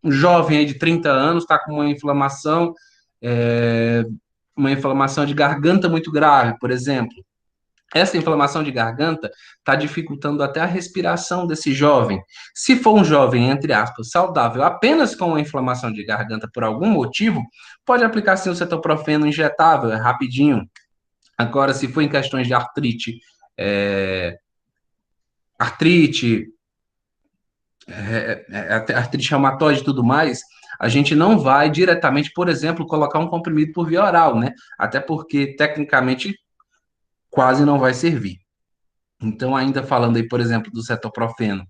Speaker 1: jovem aí de 30 anos, está com uma inflamação de garganta muito grave, por exemplo. Essa inflamação de garganta está dificultando até a respiração desse jovem. Se for um jovem, entre aspas, saudável, apenas com uma inflamação de garganta por algum motivo, pode aplicar sim o cetoprofeno injetável, é rapidinho. Agora, se for em questões de artrite, artrite reumatoide e tudo mais, a gente não vai diretamente, por exemplo, colocar um comprimido por via oral, né? Até porque, tecnicamente, quase não vai servir. Então, ainda falando aí, por exemplo, do cetoprofeno,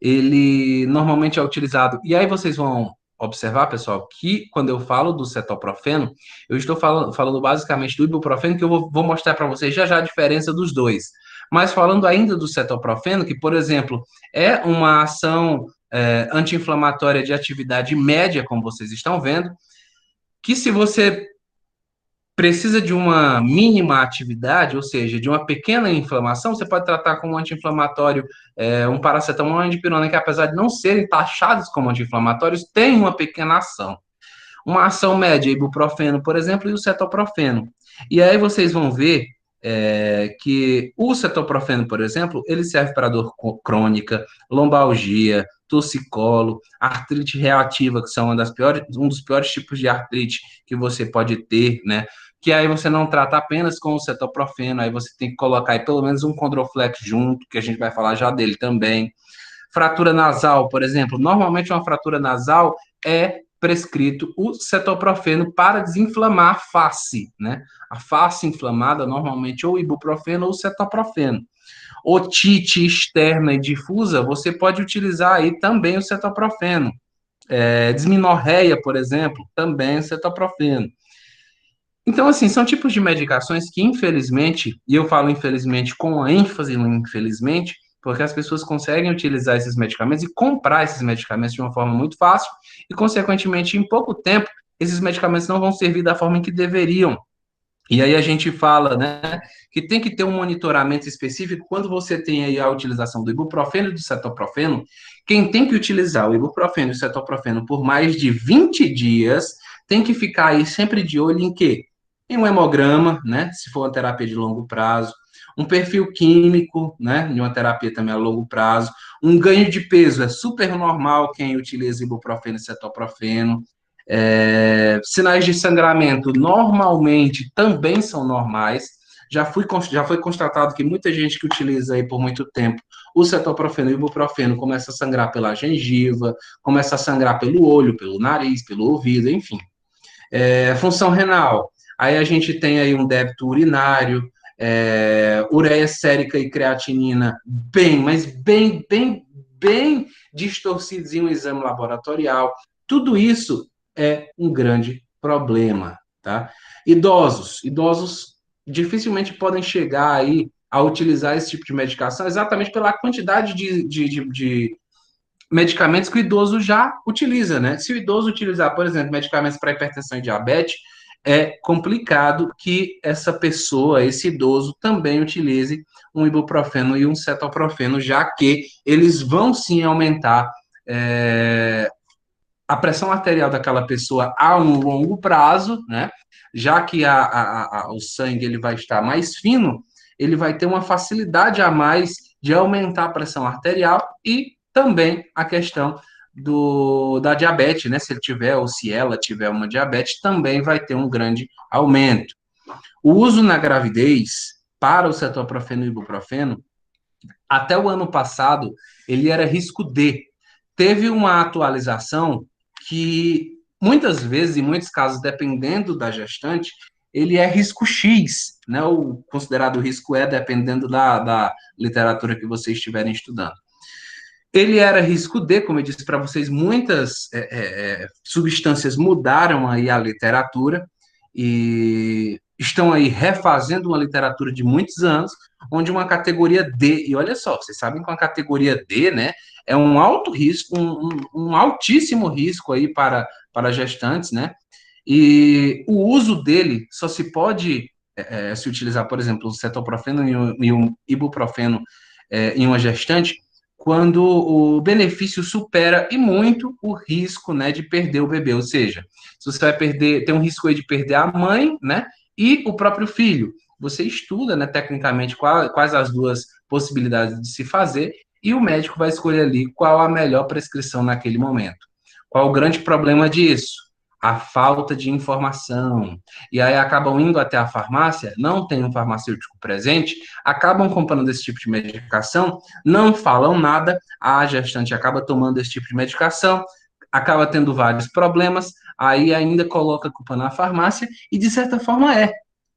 Speaker 1: ele normalmente é utilizado, e aí vocês vão observar, pessoal, que quando eu falo do cetoprofeno, eu estou falando basicamente do ibuprofeno, que eu vou mostrar para vocês já já a diferença dos dois. Mas falando ainda do cetoprofeno, que, por exemplo, é uma ação anti-inflamatória de atividade média, como vocês estão vendo, que se você precisa de uma mínima atividade, ou seja, de uma pequena inflamação, você pode tratar como anti-inflamatório um paracetamol e uma dipirona, que apesar de não serem taxados como anti-inflamatórios, tem uma pequena ação. Uma ação média, ibuprofeno, por exemplo, e o cetoprofeno. E aí vocês vão ver que o cetoprofeno, por exemplo, ele serve para dor crônica, lombalgia, torcicolo, artrite reativa, que são um dos piores tipos de artrite que você pode ter, né? Que aí você não trata apenas com o cetoprofeno, aí você tem que colocar aí pelo menos um Condroflex junto, que a gente vai falar já dele também. Fratura nasal, por exemplo, normalmente uma fratura nasal é prescrito o cetoprofeno para desinflamar a face, né? A face inflamada, normalmente ou ibuprofeno ou cetoprofeno. Otite externa e difusa, você pode utilizar aí também o cetoprofeno. Disminorreia, por exemplo, também o cetoprofeno. Então, assim, são tipos de medicações que, infelizmente, e eu falo infelizmente com ênfase no infelizmente, porque as pessoas conseguem utilizar esses medicamentos e comprar esses medicamentos de uma forma muito fácil, e, consequentemente, em pouco tempo, esses medicamentos não vão servir da forma em que deveriam. E aí a gente fala, né, que tem que ter um monitoramento específico quando você tem aí a utilização do ibuprofeno e do cetoprofeno. Quem tem que utilizar o ibuprofeno e o cetoprofeno por mais de 20 dias tem que ficar aí sempre de olho em quê? Em um hemograma, né, se for uma terapia de longo prazo, um perfil químico, né, de uma terapia também a longo prazo, um ganho de peso, é super normal quem utiliza ibuprofeno e cetoprofeno. Sinais de sangramento normalmente também são normais. Já foi constatado que muita gente que utiliza aí por muito tempo o cetoprofeno e o ibuprofeno começa a sangrar pela gengiva, começa a sangrar pelo olho, pelo nariz, pelo ouvido, enfim. Função renal. Aí a gente tem aí um débito urinário, ureia sérica e creatinina mas bem distorcidos em um exame laboratorial. Tudo isso é um grande problema, tá? Idosos dificilmente podem chegar aí a utilizar esse tipo de medicação exatamente pela quantidade de medicamentos que o idoso já utiliza, né? Se o idoso utilizar, por exemplo, medicamentos para hipertensão e diabetes, é complicado que essa pessoa, esse idoso, também utilize um ibuprofeno e um cetoprofeno, já que eles vão sim aumentar a pressão arterial daquela pessoa a um longo prazo, né? Já que o sangue ele vai estar mais fino, ele vai ter uma facilidade a mais de aumentar a pressão arterial e também a questão da diabetes, né? Se ele tiver ou se ela tiver uma diabetes, também vai ter um grande aumento. O uso na gravidez para o cetoprofeno e ibuprofeno, até o ano passado, ele era risco D. Teve uma atualização que, muitas vezes, em muitos casos, dependendo da gestante, ele é risco X, né? O considerado risco E, dependendo da literatura que vocês estiverem estudando. Ele era risco D, como eu disse para vocês, muitas substâncias mudaram aí a literatura e estão aí refazendo uma literatura de muitos anos, onde uma categoria D, e olha só, vocês sabem que uma categoria D, né, é um alto risco, um altíssimo risco aí para gestantes, né, e o uso dele só se pode se utilizar, por exemplo, o cetoprofeno e um ibuprofeno em uma gestante, quando o benefício supera e muito o risco, né, de perder o bebê, ou seja, se você vai perder, tem um risco aí de perder a mãe, né, e o próprio filho. Você estuda, né, tecnicamente quais as duas possibilidades de se fazer e o médico vai escolher ali qual a melhor prescrição naquele momento. Qual o grande problema disso? A falta de informação. E aí acabam indo até a farmácia, não tem um farmacêutico presente, acabam comprando esse tipo de medicação, não falam nada, a gestante acaba tomando esse tipo de medicação, acaba tendo vários problemas, aí ainda coloca a culpa na farmácia, e de certa forma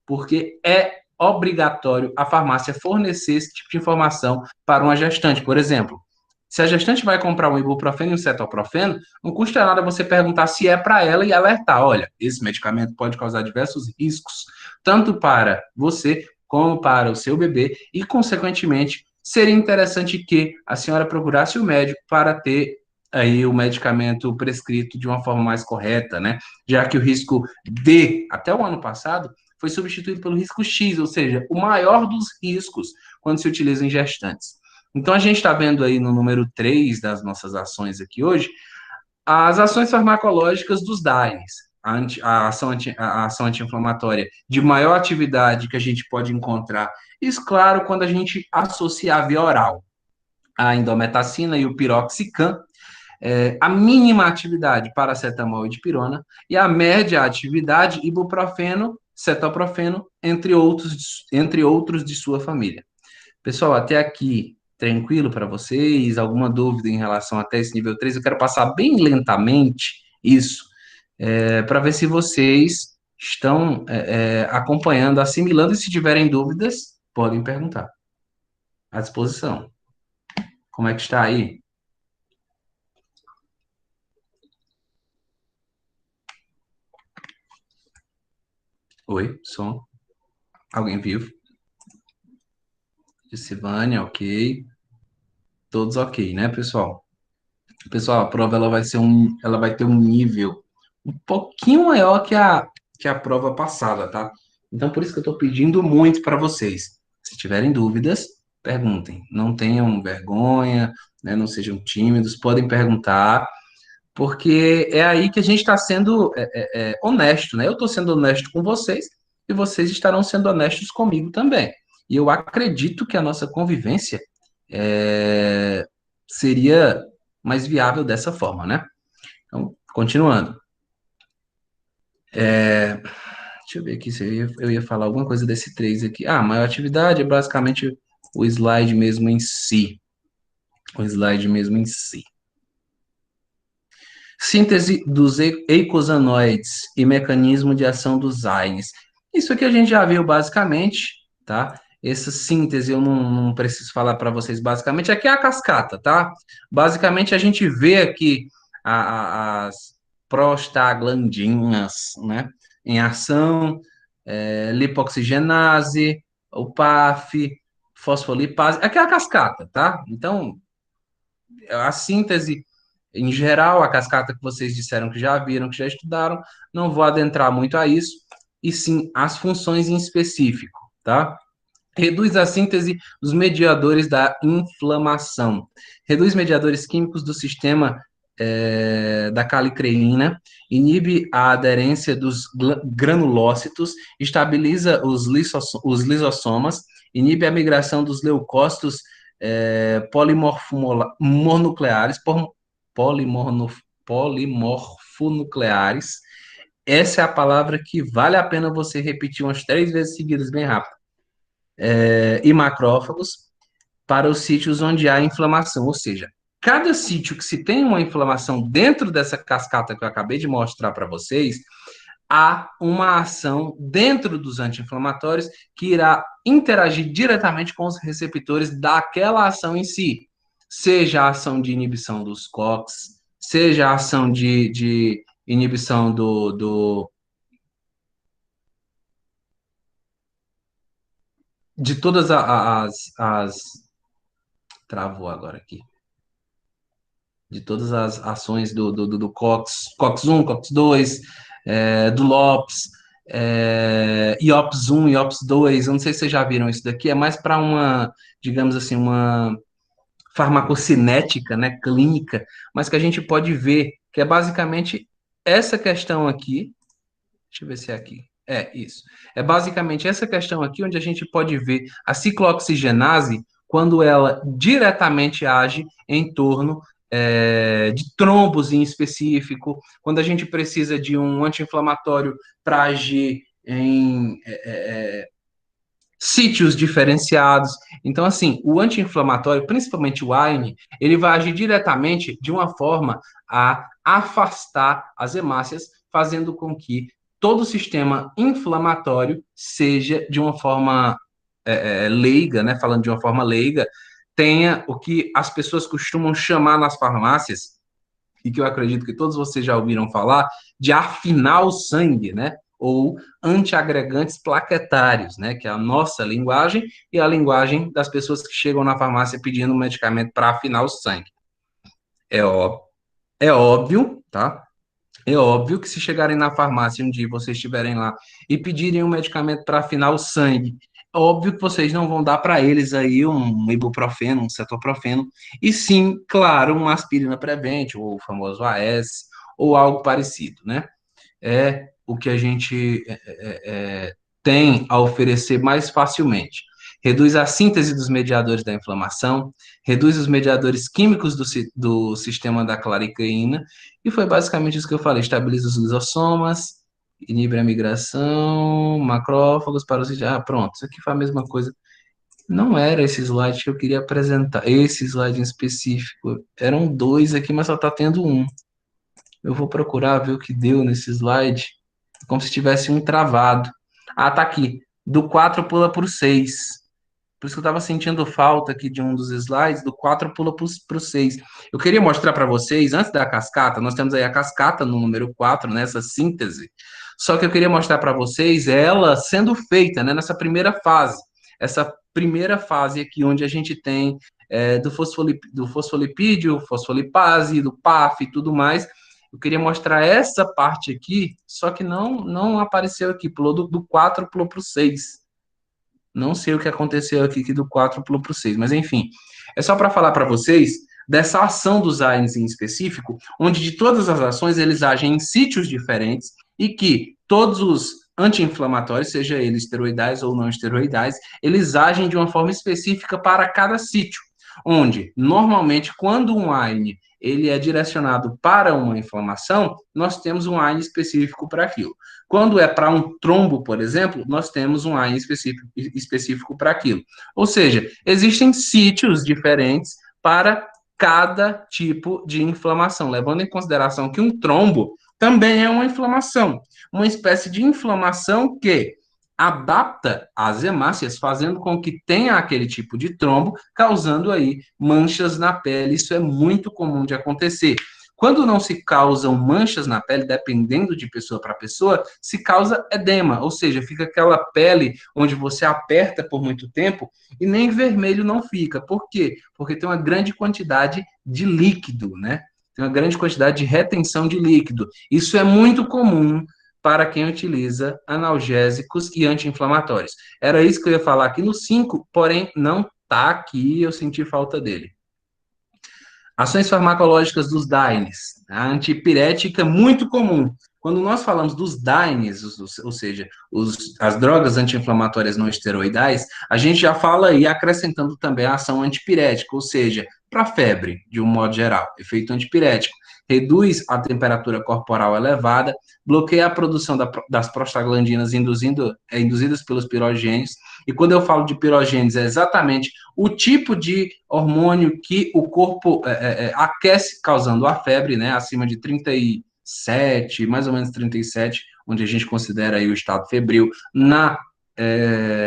Speaker 1: porque é obrigatório a farmácia fornecer esse tipo de informação para uma gestante. Por exemplo, se a gestante vai comprar um ibuprofeno e um cetoprofeno, não custa nada você perguntar se é para ela e alertar, olha, esse medicamento pode causar diversos riscos, tanto para você como para o seu bebê, e, consequentemente, seria interessante que a senhora procurasse o médico para ter aí o medicamento prescrito de uma forma mais correta, né? Já que o risco D, até o ano passado, foi substituído pelo risco X, ou seja, o maior dos riscos quando se utiliza em gestantes. Então, a gente está vendo aí no número 3 das nossas ações aqui hoje, as ações farmacológicas dos DAINES. a ação anti-inflamatória de maior atividade que a gente pode encontrar. Isso, claro, quando a gente associar a via oral, a indometacina e o piroxicam, a mínima atividade paracetamol e dipirona, e a média atividade ibuprofeno, cetoprofeno, entre outros de sua família. Pessoal, até aqui, tranquilo para vocês? Alguma dúvida em relação até esse nível 3? Eu quero passar bem lentamente isso, para ver se vocês estão acompanhando, assimilando, e se tiverem dúvidas, podem perguntar. À disposição. Como é que está aí? Oi, som. Alguém vivo? Silvânia, ok. Todos ok, né, pessoal? Pessoal, a prova ela vai ter um nível um pouquinho maior que a prova passada, tá? Então, por isso que eu estou pedindo muito para vocês. Se tiverem dúvidas, perguntem. Não tenham vergonha, né? Não sejam tímidos, podem perguntar, porque é aí que a gente está sendo honesto, né? Eu estou sendo honesto com vocês e vocês estarão sendo honestos comigo também. E eu acredito que a nossa convivência seria mais viável dessa forma, né? Então, continuando. Deixa eu ver aqui se eu ia falar alguma coisa desse 3 aqui. Maior atividade é basicamente o slide mesmo em si. O slide mesmo em si. Síntese dos eicosanoides e mecanismo de ação dos AINES. Isso aqui a gente já viu basicamente, tá? Essa síntese eu não preciso falar para vocês basicamente. Aqui é a cascata, tá? Basicamente a gente vê aqui as prostaglandinas, né? Em ação, lipoxigenase, o PAF, fosfolipase. Aqui é a cascata, tá? Então, a síntese em geral, a cascata que vocês disseram que já viram, que já estudaram, não vou adentrar muito a isso, e sim as funções em específico, tá? Reduz a síntese dos mediadores da inflamação. Reduz mediadores químicos do sistema da calicreína, inibe a aderência dos granulócitos, estabiliza os lisossomas, inibe a migração dos leucócitos polimorfonucleares, polimorfonucleares. Essa é a palavra que vale a pena você repetir umas 3 vezes seguidas, bem rápido. E macrófagos para os sítios onde há inflamação, ou seja, cada sítio que se tem uma inflamação dentro dessa cascata que eu acabei de mostrar para vocês, há uma ação dentro dos anti-inflamatórios que irá interagir diretamente com os receptores daquela ação em si, seja a ação de inibição dos COX, seja a ação de inibição de todas travou agora aqui. De todas as ações do COX, COX-1, COX-2, do LOPS, IOPS-1, IOPS-2, eu não sei se vocês já viram isso daqui, é mais para uma, digamos assim, uma farmacocinética, né, clínica, mas que a gente pode ver que é basicamente essa questão aqui, deixa eu ver se é aqui, isso, é basicamente essa questão aqui onde a gente pode ver a ciclooxigenase quando ela diretamente age em torno de trombos em específico, quando a gente precisa de um anti-inflamatório para agir em sítios diferenciados. Então, assim, o anti-inflamatório, principalmente o AINE, ele vai agir diretamente de uma forma a afastar as hemácias, fazendo com que todo o sistema inflamatório seja de uma forma leiga, né? Falando de uma forma leiga, tenha o que as pessoas costumam chamar nas farmácias, e que eu acredito que todos vocês já ouviram falar, de afinar o sangue, né? Ou antiagregantes plaquetários, né? Que é a nossa linguagem e a linguagem das pessoas que chegam na farmácia pedindo um medicamento para afinar o sangue. É óbvio, tá? É óbvio que se chegarem na farmácia um dia, vocês estiverem lá e pedirem um medicamento para afinar o sangue, é óbvio que vocês não vão dar para eles aí um ibuprofeno, um cetoprofeno, e sim, claro, uma aspirina Prevent, ou o famoso AS, ou algo parecido, né? é o que a gente tem a oferecer mais facilmente. Reduz a síntese dos mediadores da inflamação, reduz os mediadores químicos do sistema da claricaína, e foi basicamente isso que eu falei: estabiliza os lisossomas, inibe a migração, macrófagos para os... Ah, pronto, isso aqui foi a mesma coisa. Não era esse slide que eu queria apresentar, esse slide em específico. Eram dois aqui, mas só está tendo um. Eu vou procurar ver o que deu nesse slide, como se tivesse um travado. Ah, tá aqui. Do 4 pula para o 6. Por isso que eu estava sentindo falta aqui de um dos slides, do 4 pula para o 6. Eu queria mostrar para vocês, antes da cascata, nós temos aí a cascata no número 4, nessa síntese. Só que eu queria mostrar para vocês ela sendo feita, né, nessa primeira fase. Essa primeira fase aqui, onde a gente tem do fosfolipídio, fosfolipase, do PAF e tudo mais. Eu queria mostrar essa parte aqui, só que não apareceu aqui, pulou do 4, pulou para o 6. Não sei o que aconteceu aqui, que do 4 pulou para o 6, mas enfim. É só para falar para vocês dessa ação dos AINES em específico, onde de todas as ações eles agem em sítios diferentes e que todos os anti-inflamatórios, seja eles esteroidais ou não esteroidais, eles agem de uma forma específica para cada sítio, onde, normalmente, quando um AINE ele é direcionado para uma inflamação, nós temos um AINE específico para aquilo. Quando é para um trombo, por exemplo, nós temos um AINE específico para aquilo. Ou seja, existem sítios diferentes para cada tipo de inflamação, levando em consideração que um trombo também é uma inflamação, uma espécie de inflamação que adapta as hemácias, fazendo com que tenha aquele tipo de trombo, causando aí manchas na pele. Isso é muito comum de acontecer. Quando não se causam manchas na pele, dependendo de pessoa para pessoa, se causa edema, ou seja, fica aquela pele onde você aperta por muito tempo e nem vermelho não fica. Por quê? Porque tem uma grande quantidade de líquido, né? Tem uma grande quantidade de retenção de líquido. Isso é muito comum para quem utiliza analgésicos e anti-inflamatórios. Era isso que eu ia falar aqui no 5, porém não está aqui, eu senti falta dele. Ações farmacológicas dos DAINES. A antipirética é muito comum. Quando nós falamos dos DAINES, ou seja, as drogas anti-inflamatórias não esteroidais, a gente já fala aí acrescentando também a ação antipirética, ou seja, para febre, de um modo geral, efeito antipirético. Reduz a temperatura corporal elevada, bloqueia a produção das prostaglandinas induzidas pelos pirogênios. E quando eu falo de pirogênios, é exatamente o tipo de hormônio que o corpo aquece, causando a febre, né, acima de 37, mais ou menos 37, onde a gente considera aí o estado febril na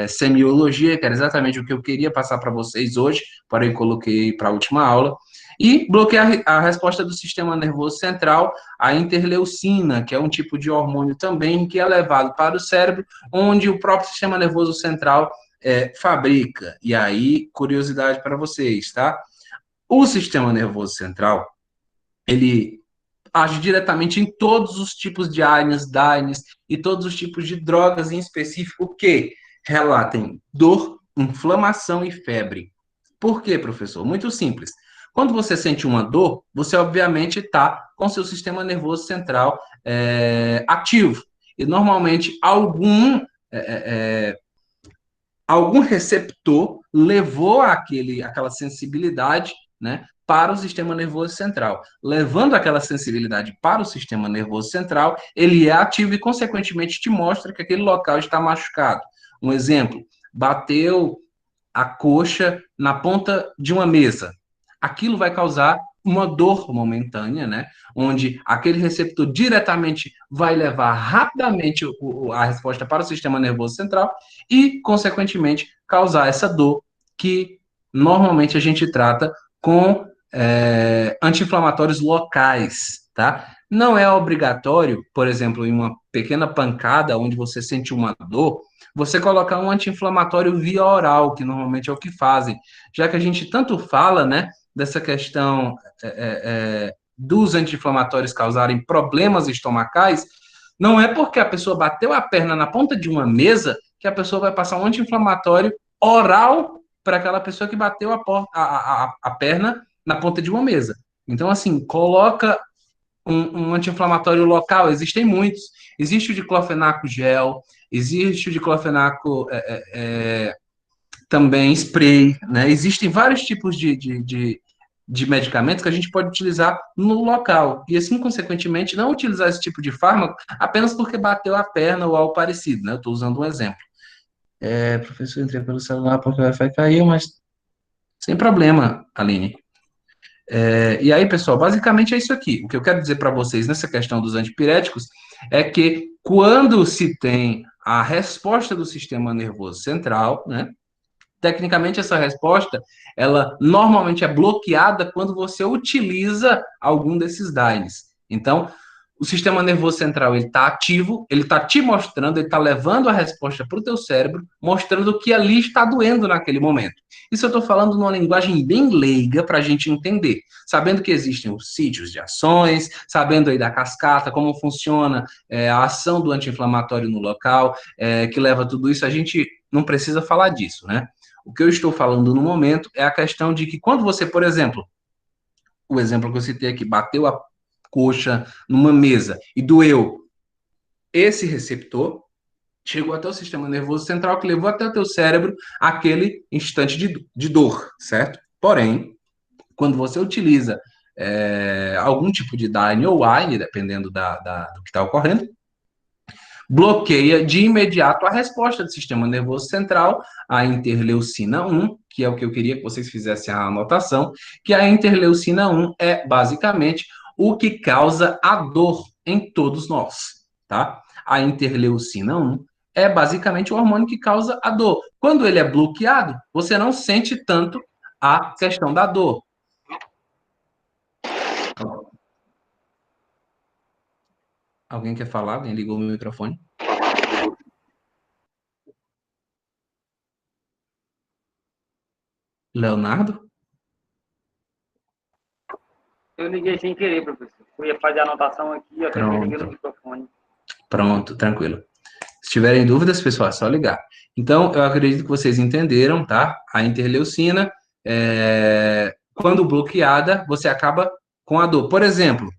Speaker 1: semiologia, que era exatamente o que eu queria passar para vocês hoje, porém coloquei para a última aula. E bloqueia a resposta do sistema nervoso central, a interleucina, que é um tipo de hormônio também que é levado para o cérebro, onde o próprio sistema nervoso central fabrica. E aí, curiosidade para vocês, tá? O sistema nervoso central, ele age diretamente em todos os tipos de AINES, DAINES e todos os tipos de drogas em específico que relatem dor, inflamação e febre. Por quê, professor? Muito simples. Quando você sente uma dor, você obviamente está com seu sistema nervoso central ativo. E normalmente algum receptor levou aquela sensibilidade, né, para o sistema nervoso central. Levando aquela sensibilidade para o sistema nervoso central, ele é ativo e, consequentemente, te mostra que aquele local está machucado. Um exemplo, bateu a coxa na ponta de uma mesa. Aquilo vai causar uma dor momentânea, né? Onde aquele receptor diretamente vai levar rapidamente a resposta para o sistema nervoso central e, consequentemente, causar essa dor que normalmente a gente trata com anti-inflamatórios locais, tá? Não é obrigatório, por exemplo, em uma pequena pancada onde você sente uma dor, você colocar um anti-inflamatório via oral, que normalmente é o que fazem, já que a gente tanto fala, né, dessa questão dos anti-inflamatórios causarem problemas estomacais, não é porque a pessoa bateu a perna na ponta de uma mesa que a pessoa vai passar um anti-inflamatório oral para aquela pessoa que bateu a perna na ponta de uma mesa. Então, assim, coloca um anti-inflamatório local, existem muitos. Existe o diclofenaco gel, existe o diclofenaco também spray, né? Existem vários tipos de medicamentos que a gente pode utilizar no local. E assim, consequentemente, não utilizar esse tipo de fármaco apenas porque bateu a perna ou algo parecido, né? Eu estou usando um exemplo. Professor, entrei pelo celular porque o Wi-Fi caiu, mas sem problema, Aline. E aí, pessoal, basicamente é isso aqui. O que eu quero dizer para vocês nessa questão dos antipiréticos é que quando se tem a resposta do sistema nervoso central, né? Tecnicamente, essa resposta, ela normalmente é bloqueada quando você utiliza algum desses DAINs. Então, o sistema nervoso central, ele está ativo, ele está te mostrando, ele está levando a resposta para o teu cérebro, mostrando que ali está doendo naquele momento. Isso eu estou falando numa linguagem bem leiga para a gente entender, sabendo que existem os sítios de ações, sabendo aí da cascata, como funciona a ação do anti-inflamatório no local, que leva a tudo isso, a gente não precisa falar disso, né? O que eu estou falando no momento é a questão de que quando você, por exemplo, o exemplo que eu citei aqui, bateu a coxa numa mesa e doeu, esse receptor chegou até o sistema nervoso central que levou até o teu cérebro aquele instante de dor, certo? Porém, quando você utiliza algum tipo de DAINE ou AINE, dependendo do que está ocorrendo, bloqueia de imediato a resposta do sistema nervoso central, a interleucina 1, que é o que eu queria que vocês fizessem a anotação, que a interleucina 1 é basicamente o que causa a dor em todos nós, tá? A interleucina 1 é basicamente o hormônio que causa a dor. Quando ele é bloqueado, você não sente tanto a questão da dor. Alguém quer falar? Alguém ligou o meu microfone? Leonardo?
Speaker 2: Eu liguei sem querer, professor. Eu ia fazer a anotação aqui e até liguei no microfone.
Speaker 1: Pronto, tranquilo. Se tiverem dúvidas, pessoal, é só ligar. Então, eu acredito que vocês entenderam, tá? A interleucina, quando bloqueada, você acaba com a dor. Por exemplo,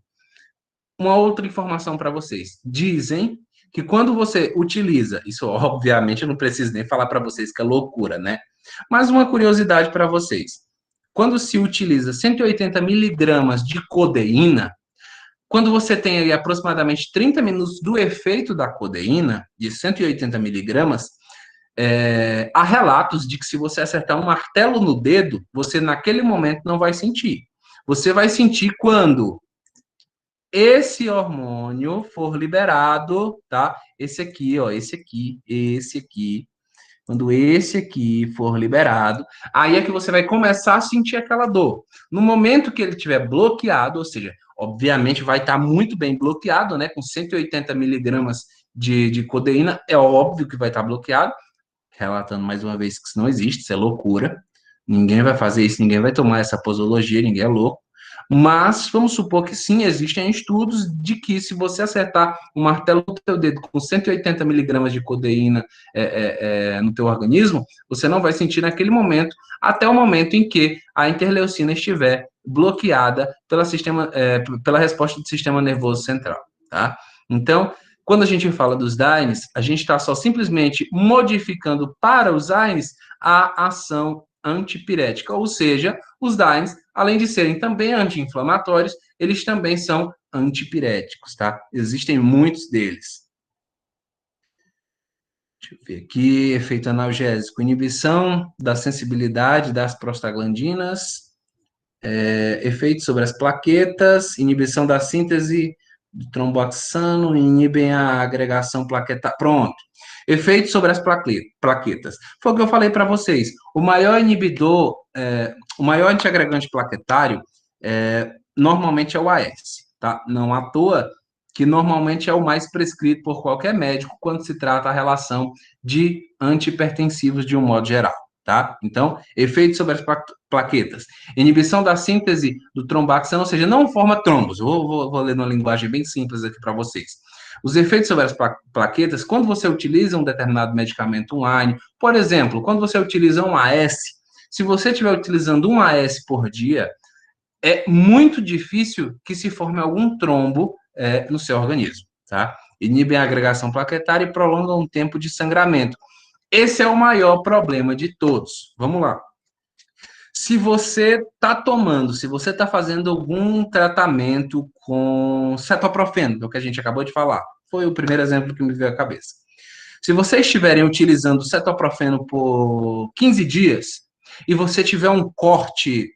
Speaker 1: uma outra informação para vocês. Dizem que quando você utiliza, isso obviamente eu não preciso nem falar para vocês que é loucura, né? Mas uma curiosidade para vocês. Quando se utiliza 180 miligramas de codeína, quando você tem aí aproximadamente 30 minutos do efeito da codeína, de 180 miligramas, há relatos de que se você acertar um martelo no dedo, você naquele momento não vai sentir. Você vai sentir quando esse hormônio for liberado, tá? Esse aqui, ó, esse aqui. Quando esse aqui for liberado, aí é que você vai começar a sentir aquela dor. No momento que ele estiver bloqueado, ou seja, obviamente vai estar muito bem bloqueado, né? Com 180 miligramas de codeína, é óbvio que vai estar bloqueado. Relatando mais uma vez que isso não existe, isso é loucura. Ninguém vai fazer isso, ninguém vai tomar essa posologia, ninguém é louco. Mas vamos supor que sim, existem estudos de que se você acertar um martelo no teu dedo com 180 miligramas de codeína no teu organismo, você não vai sentir naquele momento, até o momento em que a interleucina estiver bloqueada pela resposta do sistema nervoso central, tá? Então, quando a gente fala dos DAINs, a gente está só simplesmente modificando para os DAINs a ação antipirética, ou seja, os DAINs, além de serem também anti-inflamatórios, eles também são antipiréticos, tá? Existem muitos deles. Deixa eu ver aqui, efeito analgésico, inibição da sensibilidade das prostaglandinas, efeito sobre as plaquetas, inibição da síntese do tromboxano, inibem a agregação plaquetária. Pronto. Efeito sobre as plaquetas. Foi o que eu falei para vocês. O maior inibidor, o maior antiagregante plaquetário, normalmente é o AS, tá? Não à toa que normalmente é o mais prescrito por qualquer médico quando se trata a relação de antihipertensivos de um modo geral, tá? Então, efeito sobre as plaquetas. Inibição da síntese do tromboxano, ou seja, não forma trombos. Vou ler numa linguagem bem simples aqui para vocês. Os efeitos sobre as plaquetas, quando você utiliza um determinado medicamento, um AINE, por exemplo, quando você utiliza um AS, se você estiver utilizando um AS por dia, é muito difícil que se forme algum trombo no seu organismo, tá? Inibem a agregação plaquetária e prolongam o tempo de sangramento. Esse é o maior problema de todos. Vamos lá. Se você está tomando, se você está fazendo algum tratamento com cetoprofeno, do que a gente acabou de falar, foi o primeiro exemplo que me veio à cabeça. Se vocês estiverem utilizando cetoprofeno por 15 dias e você tiver um corte,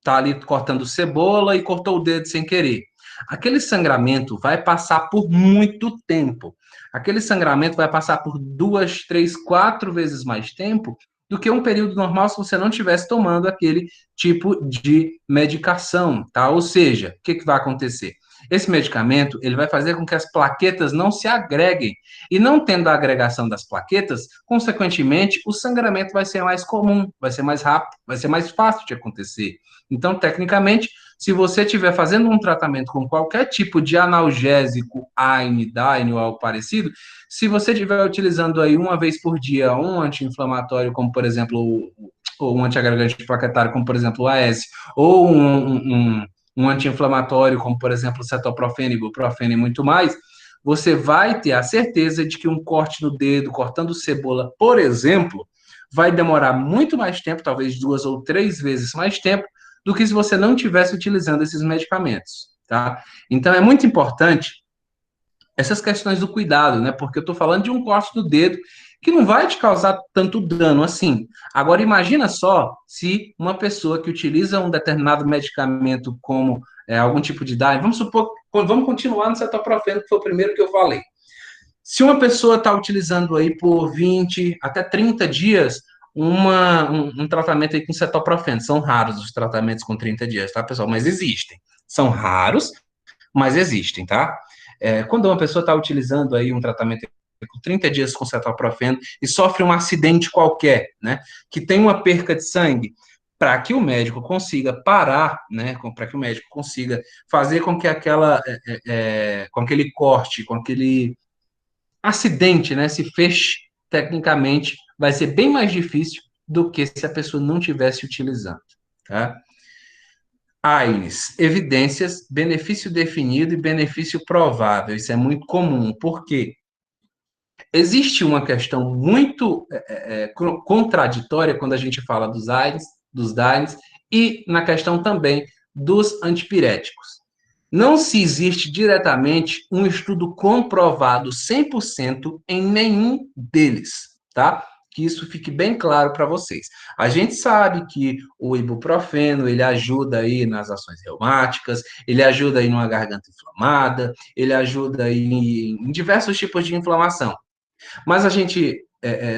Speaker 1: tá ali cortando cebola e cortou o dedo sem querer, aquele sangramento vai passar por muito tempo. Aquele sangramento vai passar por 2, 3, 4 vezes mais tempo do que um período normal se você não estivesse tomando aquele tipo de medicação, tá? Ou seja, o que vai acontecer? Esse medicamento, ele vai fazer com que as plaquetas não se agreguem. E não tendo a agregação das plaquetas, consequentemente, o sangramento vai ser mais comum, vai ser mais rápido, vai ser mais fácil de acontecer. Então, tecnicamente, se você estiver fazendo um tratamento com qualquer tipo de analgésico, AINE, DAINE ou algo parecido, se você estiver utilizando aí uma vez por dia um anti-inflamatório, como por exemplo, ou um antiagregante plaquetário, como por exemplo o AS, ou um anti-inflamatório, como por exemplo o cetoprofeno, ibuprofeno e muito mais, você vai ter a certeza de que um corte no dedo, cortando cebola, por exemplo, vai demorar muito mais tempo, talvez 2 ou 3 vezes mais tempo, do que se você não estivesse utilizando esses medicamentos, tá? Então, é muito importante essas questões do cuidado, né? Porque eu estou falando de um corte do dedo que não vai te causar tanto dano assim. Agora, imagina só se uma pessoa que utiliza um determinado medicamento como algum tipo de DAI, vamos supor, vamos continuar no cetoprofeno, que foi o primeiro que eu falei. Se uma pessoa está utilizando aí por 20 até 30 dias um tratamento aí com cetoprofeno, são raros os tratamentos com 30 dias, tá, pessoal? Mas existem. São raros, mas existem, tá? Quando uma pessoa está utilizando aí um tratamento com 30 dias com cetoprofeno e sofre um acidente qualquer, né, que tem uma perca de sangue, para que o médico consiga parar, né, para que o médico consiga fazer com que com aquele corte, com aquele acidente, né, se feche, tecnicamente, vai ser bem mais difícil do que se a pessoa não tivesse utilizando, tá? AINES, evidências, benefício definido e benefício provável. Isso é muito comum, porque existe uma questão muito contraditória quando a gente fala dos AINES, dos DAINES, e na questão também dos antipiréticos. Não se existe diretamente um estudo comprovado 100% em nenhum deles, tá? Que isso fique bem claro para vocês. A gente sabe que o ibuprofeno, ele ajuda aí nas ações reumáticas, ele ajuda aí numa garganta inflamada, ele ajuda aí em diversos tipos de inflamação. Mas a gente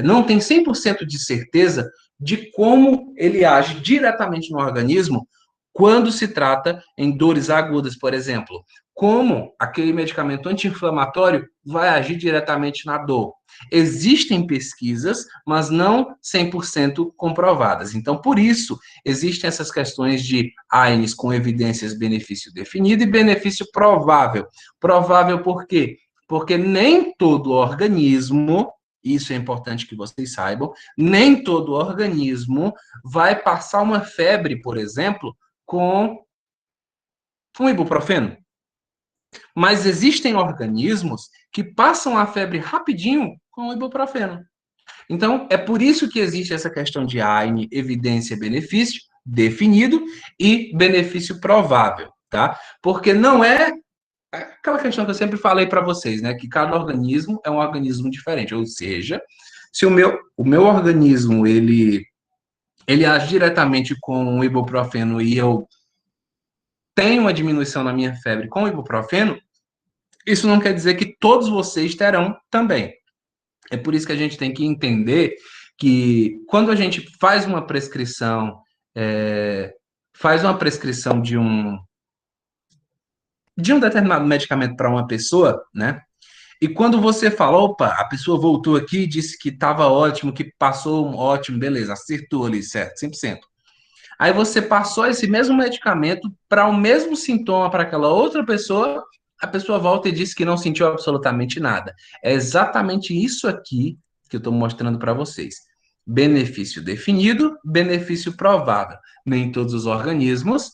Speaker 1: não tem 100% de certeza de como ele age diretamente no organismo quando se trata em dores agudas, por exemplo. Como aquele medicamento anti-inflamatório vai agir diretamente na dor. Existem pesquisas, mas não 100% comprovadas. Então, por isso, existem essas questões de AINES com evidências benefício definido e benefício provável. Provável por quê? Porque nem todo organismo, isso é importante que vocês saibam, nem todo organismo vai passar uma febre, por exemplo, com um ibuprofeno. Mas existem organismos que passam a febre rapidinho com o ibuprofeno. Então, é por isso que existe essa questão de AINE, evidência, benefício definido e benefício provável, tá? Porque não é aquela questão que eu sempre falei para vocês, né? Que cada organismo é um organismo diferente. Ou seja, se o meu organismo, ele age diretamente com o ibuprofeno e eu tenho uma diminuição na minha febre com o ibuprofeno, isso não quer dizer que todos vocês terão também. É por isso que a gente tem que entender que quando a gente faz uma prescrição, de um determinado medicamento para uma pessoa, né? E quando você fala, opa, a pessoa voltou aqui e disse que estava ótimo, que passou ótimo, beleza, acertou ali, certo, 100%. Aí você passou esse mesmo medicamento para o mesmo sintoma para aquela outra pessoa, a pessoa volta e diz que não sentiu absolutamente nada. É exatamente isso aqui que eu estou mostrando para vocês. Benefício definido, benefício provável. Nem todos os organismos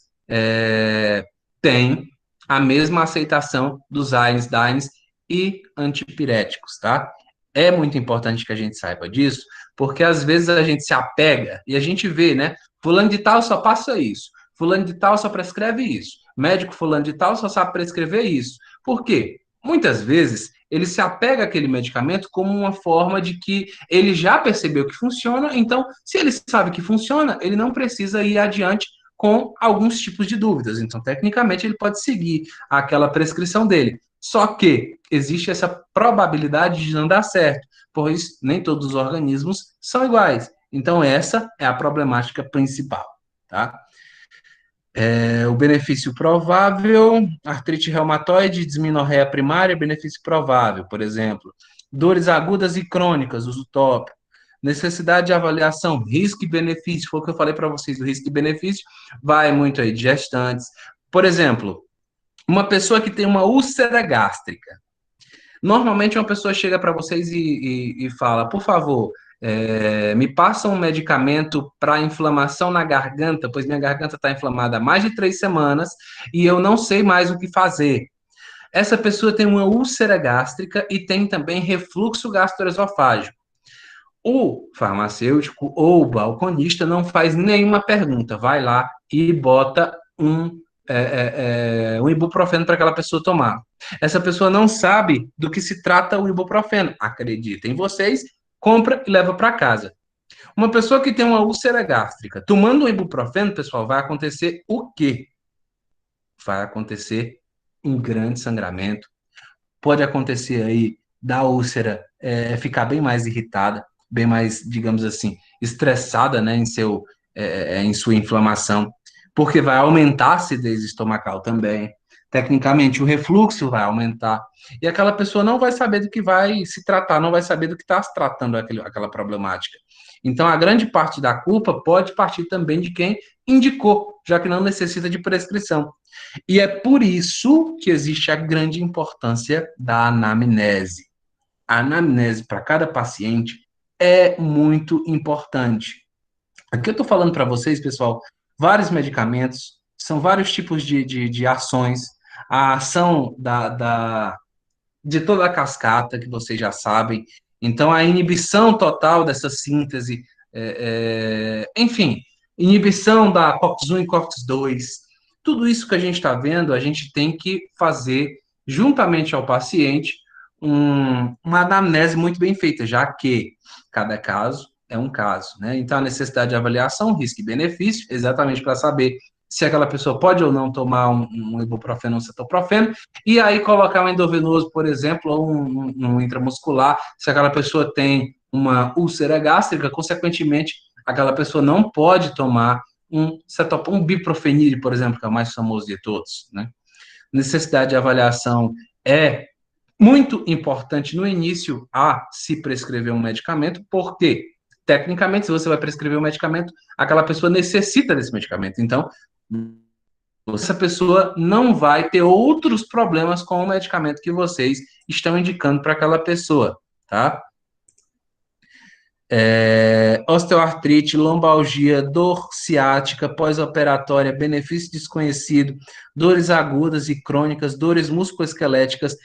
Speaker 1: tem a mesma aceitação dos AINES, DAINES e antipiréticos, tá? É muito importante que a gente saiba disso, porque às vezes a gente se apega e a gente vê, né? Fulano de tal só passa isso, fulano de tal só prescreve isso, médico fulano de tal só sabe prescrever isso. Por quê? Muitas vezes ele se apega àquele medicamento como uma forma de que ele já percebeu que funciona, então, se ele sabe que funciona, ele não precisa ir adiante com alguns tipos de dúvidas. Então, tecnicamente, ele pode seguir aquela prescrição dele. Só que existe essa probabilidade de não dar certo, pois nem todos os organismos são iguais. Então, essa é a problemática principal, tá? O benefício provável, artrite reumatoide, disminorreia primária, benefício provável, por exemplo. Dores agudas e crônicas, uso tópico. Necessidade de avaliação, risco e benefício, foi o que eu falei para vocês, o risco e benefício vai muito aí de gestantes. Por exemplo, uma pessoa que tem uma úlcera gástrica. Normalmente uma pessoa chega para vocês e fala, por favor, me passa um medicamento para inflamação na garganta, pois minha garganta está inflamada há mais de 3 semanas e eu não sei mais o que fazer. Essa pessoa tem uma úlcera gástrica e tem também refluxo gastroesofágico. O farmacêutico ou o balconista não faz nenhuma pergunta, vai lá e bota um ibuprofeno para aquela pessoa tomar. Essa pessoa não sabe do que se trata o ibuprofeno. Acredita em vocês, compra e leva para casa. Uma pessoa que tem uma úlcera gástrica, tomando um ibuprofeno, pessoal, vai acontecer o quê? Vai acontecer um grande sangramento. Pode acontecer aí da úlcera ficar bem mais irritada, bem mais, digamos assim, estressada, né, em sua inflamação, porque vai aumentar a acidez estomacal também. Tecnicamente, o refluxo vai aumentar. E aquela pessoa não vai saber do que vai se tratar, não vai saber do que está se tratando aquela problemática. Então, a grande parte da culpa pode partir também de quem indicou, já que não necessita de prescrição. E é por isso que existe a grande importância da anamnese. A anamnese para cada paciente é muito importante. Aqui eu estou falando para vocês, pessoal, vários medicamentos, são vários tipos de ações, a ação de toda a cascata, que vocês já sabem, então a inibição total dessa síntese, enfim, inibição da COX-1 e COX-2, tudo isso que a gente está vendo, a gente tem que fazer, juntamente ao paciente, uma anamnese muito bem feita, já que cada caso é um caso, né? Então, a necessidade de avaliação, risco e benefício, exatamente para saber se aquela pessoa pode ou não tomar um ibuprofeno ou um cetoprofeno, e aí colocar um endovenoso, por exemplo, ou um intramuscular, se aquela pessoa tem uma úlcera gástrica, consequentemente, aquela pessoa não pode tomar um biprofenil, por exemplo, que é o mais famoso de todos, né? Necessidade de avaliação é muito importante no início a se prescrever um medicamento, porque, tecnicamente, se você vai prescrever um medicamento, aquela pessoa necessita desse medicamento. Então, essa pessoa não vai ter outros problemas com o medicamento que vocês estão indicando para aquela pessoa, tá? Osteoartrite, lombalgia, dor ciática, pós-operatória, benefício desconhecido, dores agudas e crônicas, dores musculoesqueléticas.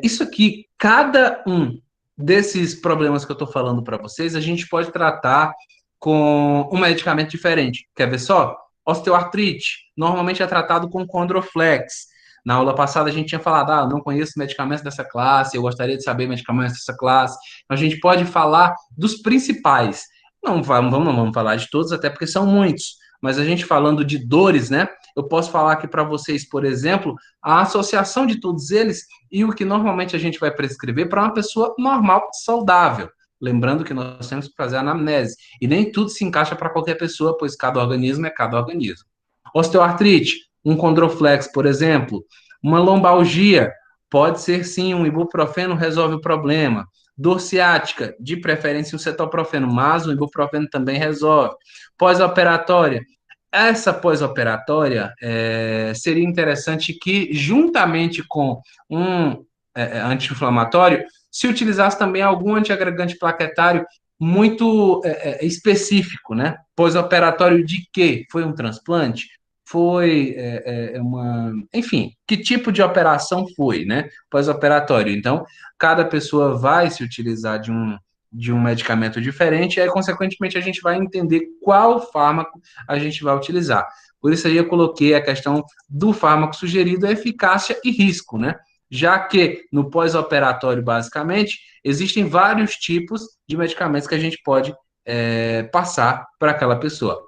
Speaker 1: Isso aqui, cada um desses problemas que eu estou falando para vocês, a gente pode tratar com um medicamento diferente. Quer ver só? Osteoartrite, normalmente é tratado com Condroflex. Na aula passada a gente tinha falado, não conheço medicamentos dessa classe, eu gostaria de saber medicamentos dessa classe. Então, a gente pode falar dos principais. Não vamos falar de todos, até porque são muitos. Mas a gente falando de dores, né? Eu posso falar aqui para vocês, por exemplo, a associação de todos eles e o que normalmente a gente vai prescrever para uma pessoa normal, saudável. Lembrando que nós temos que fazer a anamnese. E nem tudo se encaixa para qualquer pessoa, pois cada organismo é cada organismo. Osteoartrite, um Condroflex, por exemplo. Uma lombalgia, pode ser sim, um ibuprofeno resolve o problema. Dor ciática, de preferência um cetoprofeno, mas o ibuprofeno também resolve. Pós-operatória, essa pós-operatória seria interessante que, juntamente com um anti-inflamatório, se utilizasse também algum antiagregante plaquetário muito específico, né? Pós-operatório de quê? Foi um transplante? foi enfim, que tipo de operação foi, né? Pós-operatório. Então, cada pessoa vai se utilizar de um medicamento diferente, e aí, consequentemente, a gente vai entender qual fármaco a gente vai utilizar. Por isso aí eu coloquei a questão do fármaco sugerido, eficácia e risco, né? Já que no pós-operatório, basicamente, existem vários tipos de medicamentos que a gente pode passar para aquela pessoa.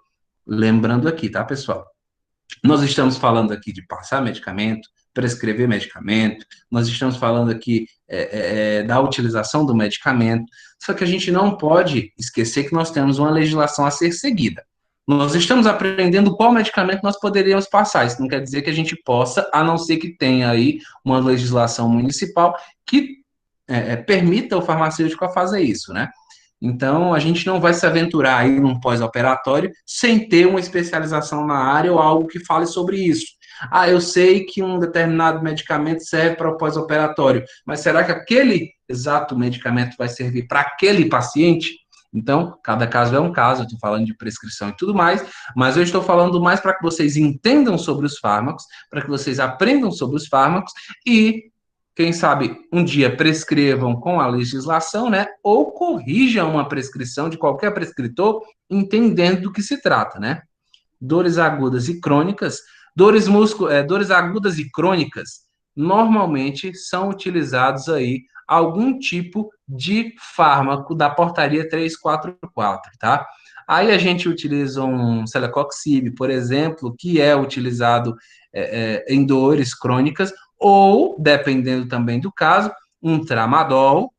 Speaker 1: Lembrando aqui, tá, pessoal? Nós estamos falando aqui de passar medicamento, prescrever medicamento, nós estamos falando aqui da utilização do medicamento, só que a gente não pode esquecer que nós temos uma legislação a ser seguida. Nós estamos aprendendo qual medicamento nós poderíamos passar. Isso não quer dizer que a gente possa, a não ser que tenha aí uma legislação municipal que permita o farmacêutico a fazer isso, né? Então, a gente não vai se aventurar aí num pós-operatório sem ter uma especialização na área ou algo que fale sobre isso. Ah, eu sei que um determinado medicamento serve para o pós-operatório, mas será que aquele exato medicamento vai servir para aquele paciente? Então, cada caso é um caso, eu estou falando de prescrição e tudo mais, mas eu estou falando mais para que vocês entendam sobre os fármacos, para que vocês aprendam sobre os fármacos e quem sabe um dia prescrevam com a legislação, né? Ou corrijam uma prescrição de qualquer prescritor, entendendo do que se trata, né? Dores agudas e crônicas, dores agudas e crônicas, normalmente são utilizados aí algum tipo de fármaco da portaria 344, tá? Aí a gente utiliza um celecoxib, por exemplo, que é utilizado em dores crônicas, ou, dependendo também do caso, um tramadol,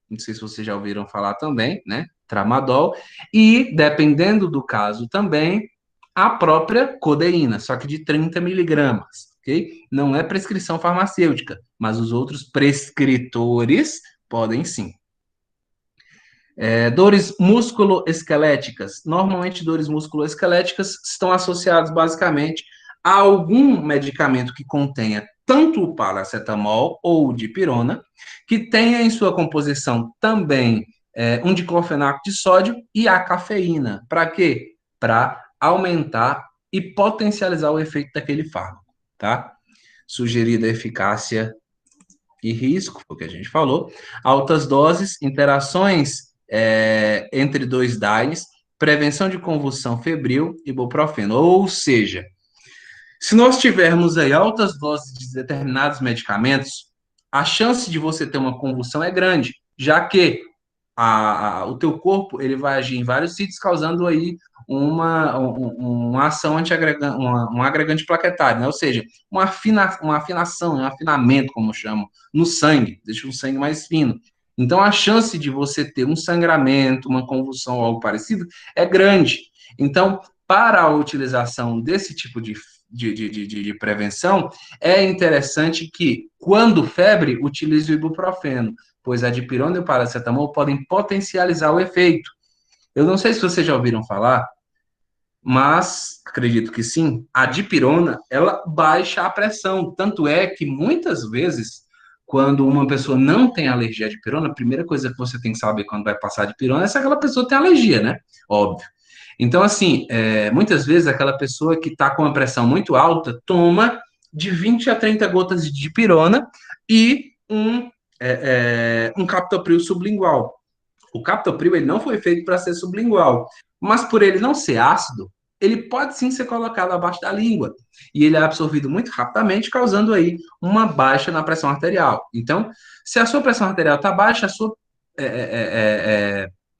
Speaker 1: não sei se vocês já ouviram falar também, né? Tramadol, e, dependendo do caso também, a própria codeína, só que de 30 miligramas, ok? Não é prescrição farmacêutica, mas os outros prescritores podem sim. Dores musculoesqueléticas. Normalmente, dores musculoesqueléticas estão associadas basicamente a algum medicamento que contenha tanto o paracetamol ou o dipirona, que tenha em sua composição também um diclofenaco de sódio e a cafeína. Para quê? Para aumentar e potencializar o efeito daquele fármaco, tá? Sugerida eficácia e risco, foi o que a gente falou. Altas doses, interações entre dois DAIs, prevenção de convulsão febril e ibuprofeno. Ou seja, se nós tivermos aí altas doses de determinados medicamentos, a chance de você ter uma convulsão é grande, já que o teu corpo ele vai agir em vários sítios, causando aí uma ação antiagregante, um agregante plaquetário, né? Ou seja, uma afinação, um afinamento, como chamam, no sangue, deixa o sangue mais fino. Então, a chance de você ter um sangramento, uma convulsão ou algo parecido é grande. Então, para a utilização desse tipo de prevenção, é interessante que, quando febre, utilize o ibuprofeno, pois a dipirona e o paracetamol podem potencializar o efeito. Eu não sei se vocês já ouviram falar, mas acredito que sim, a dipirona, ela baixa a pressão. Tanto é que, muitas vezes, quando uma pessoa não tem alergia à dipirona, a primeira coisa que você tem que saber quando vai passar a dipirona é se aquela pessoa tem alergia, né? Óbvio. Então, assim, muitas vezes aquela pessoa que está com uma pressão muito alta toma de 20 a 30 gotas de dipirona e um captopril sublingual. O captopril ele não foi feito para ser sublingual, mas por ele não ser ácido, ele pode sim ser colocado abaixo da língua e ele é absorvido muito rapidamente, causando aí uma baixa na pressão arterial. Então, se a sua pressão arterial está baixa,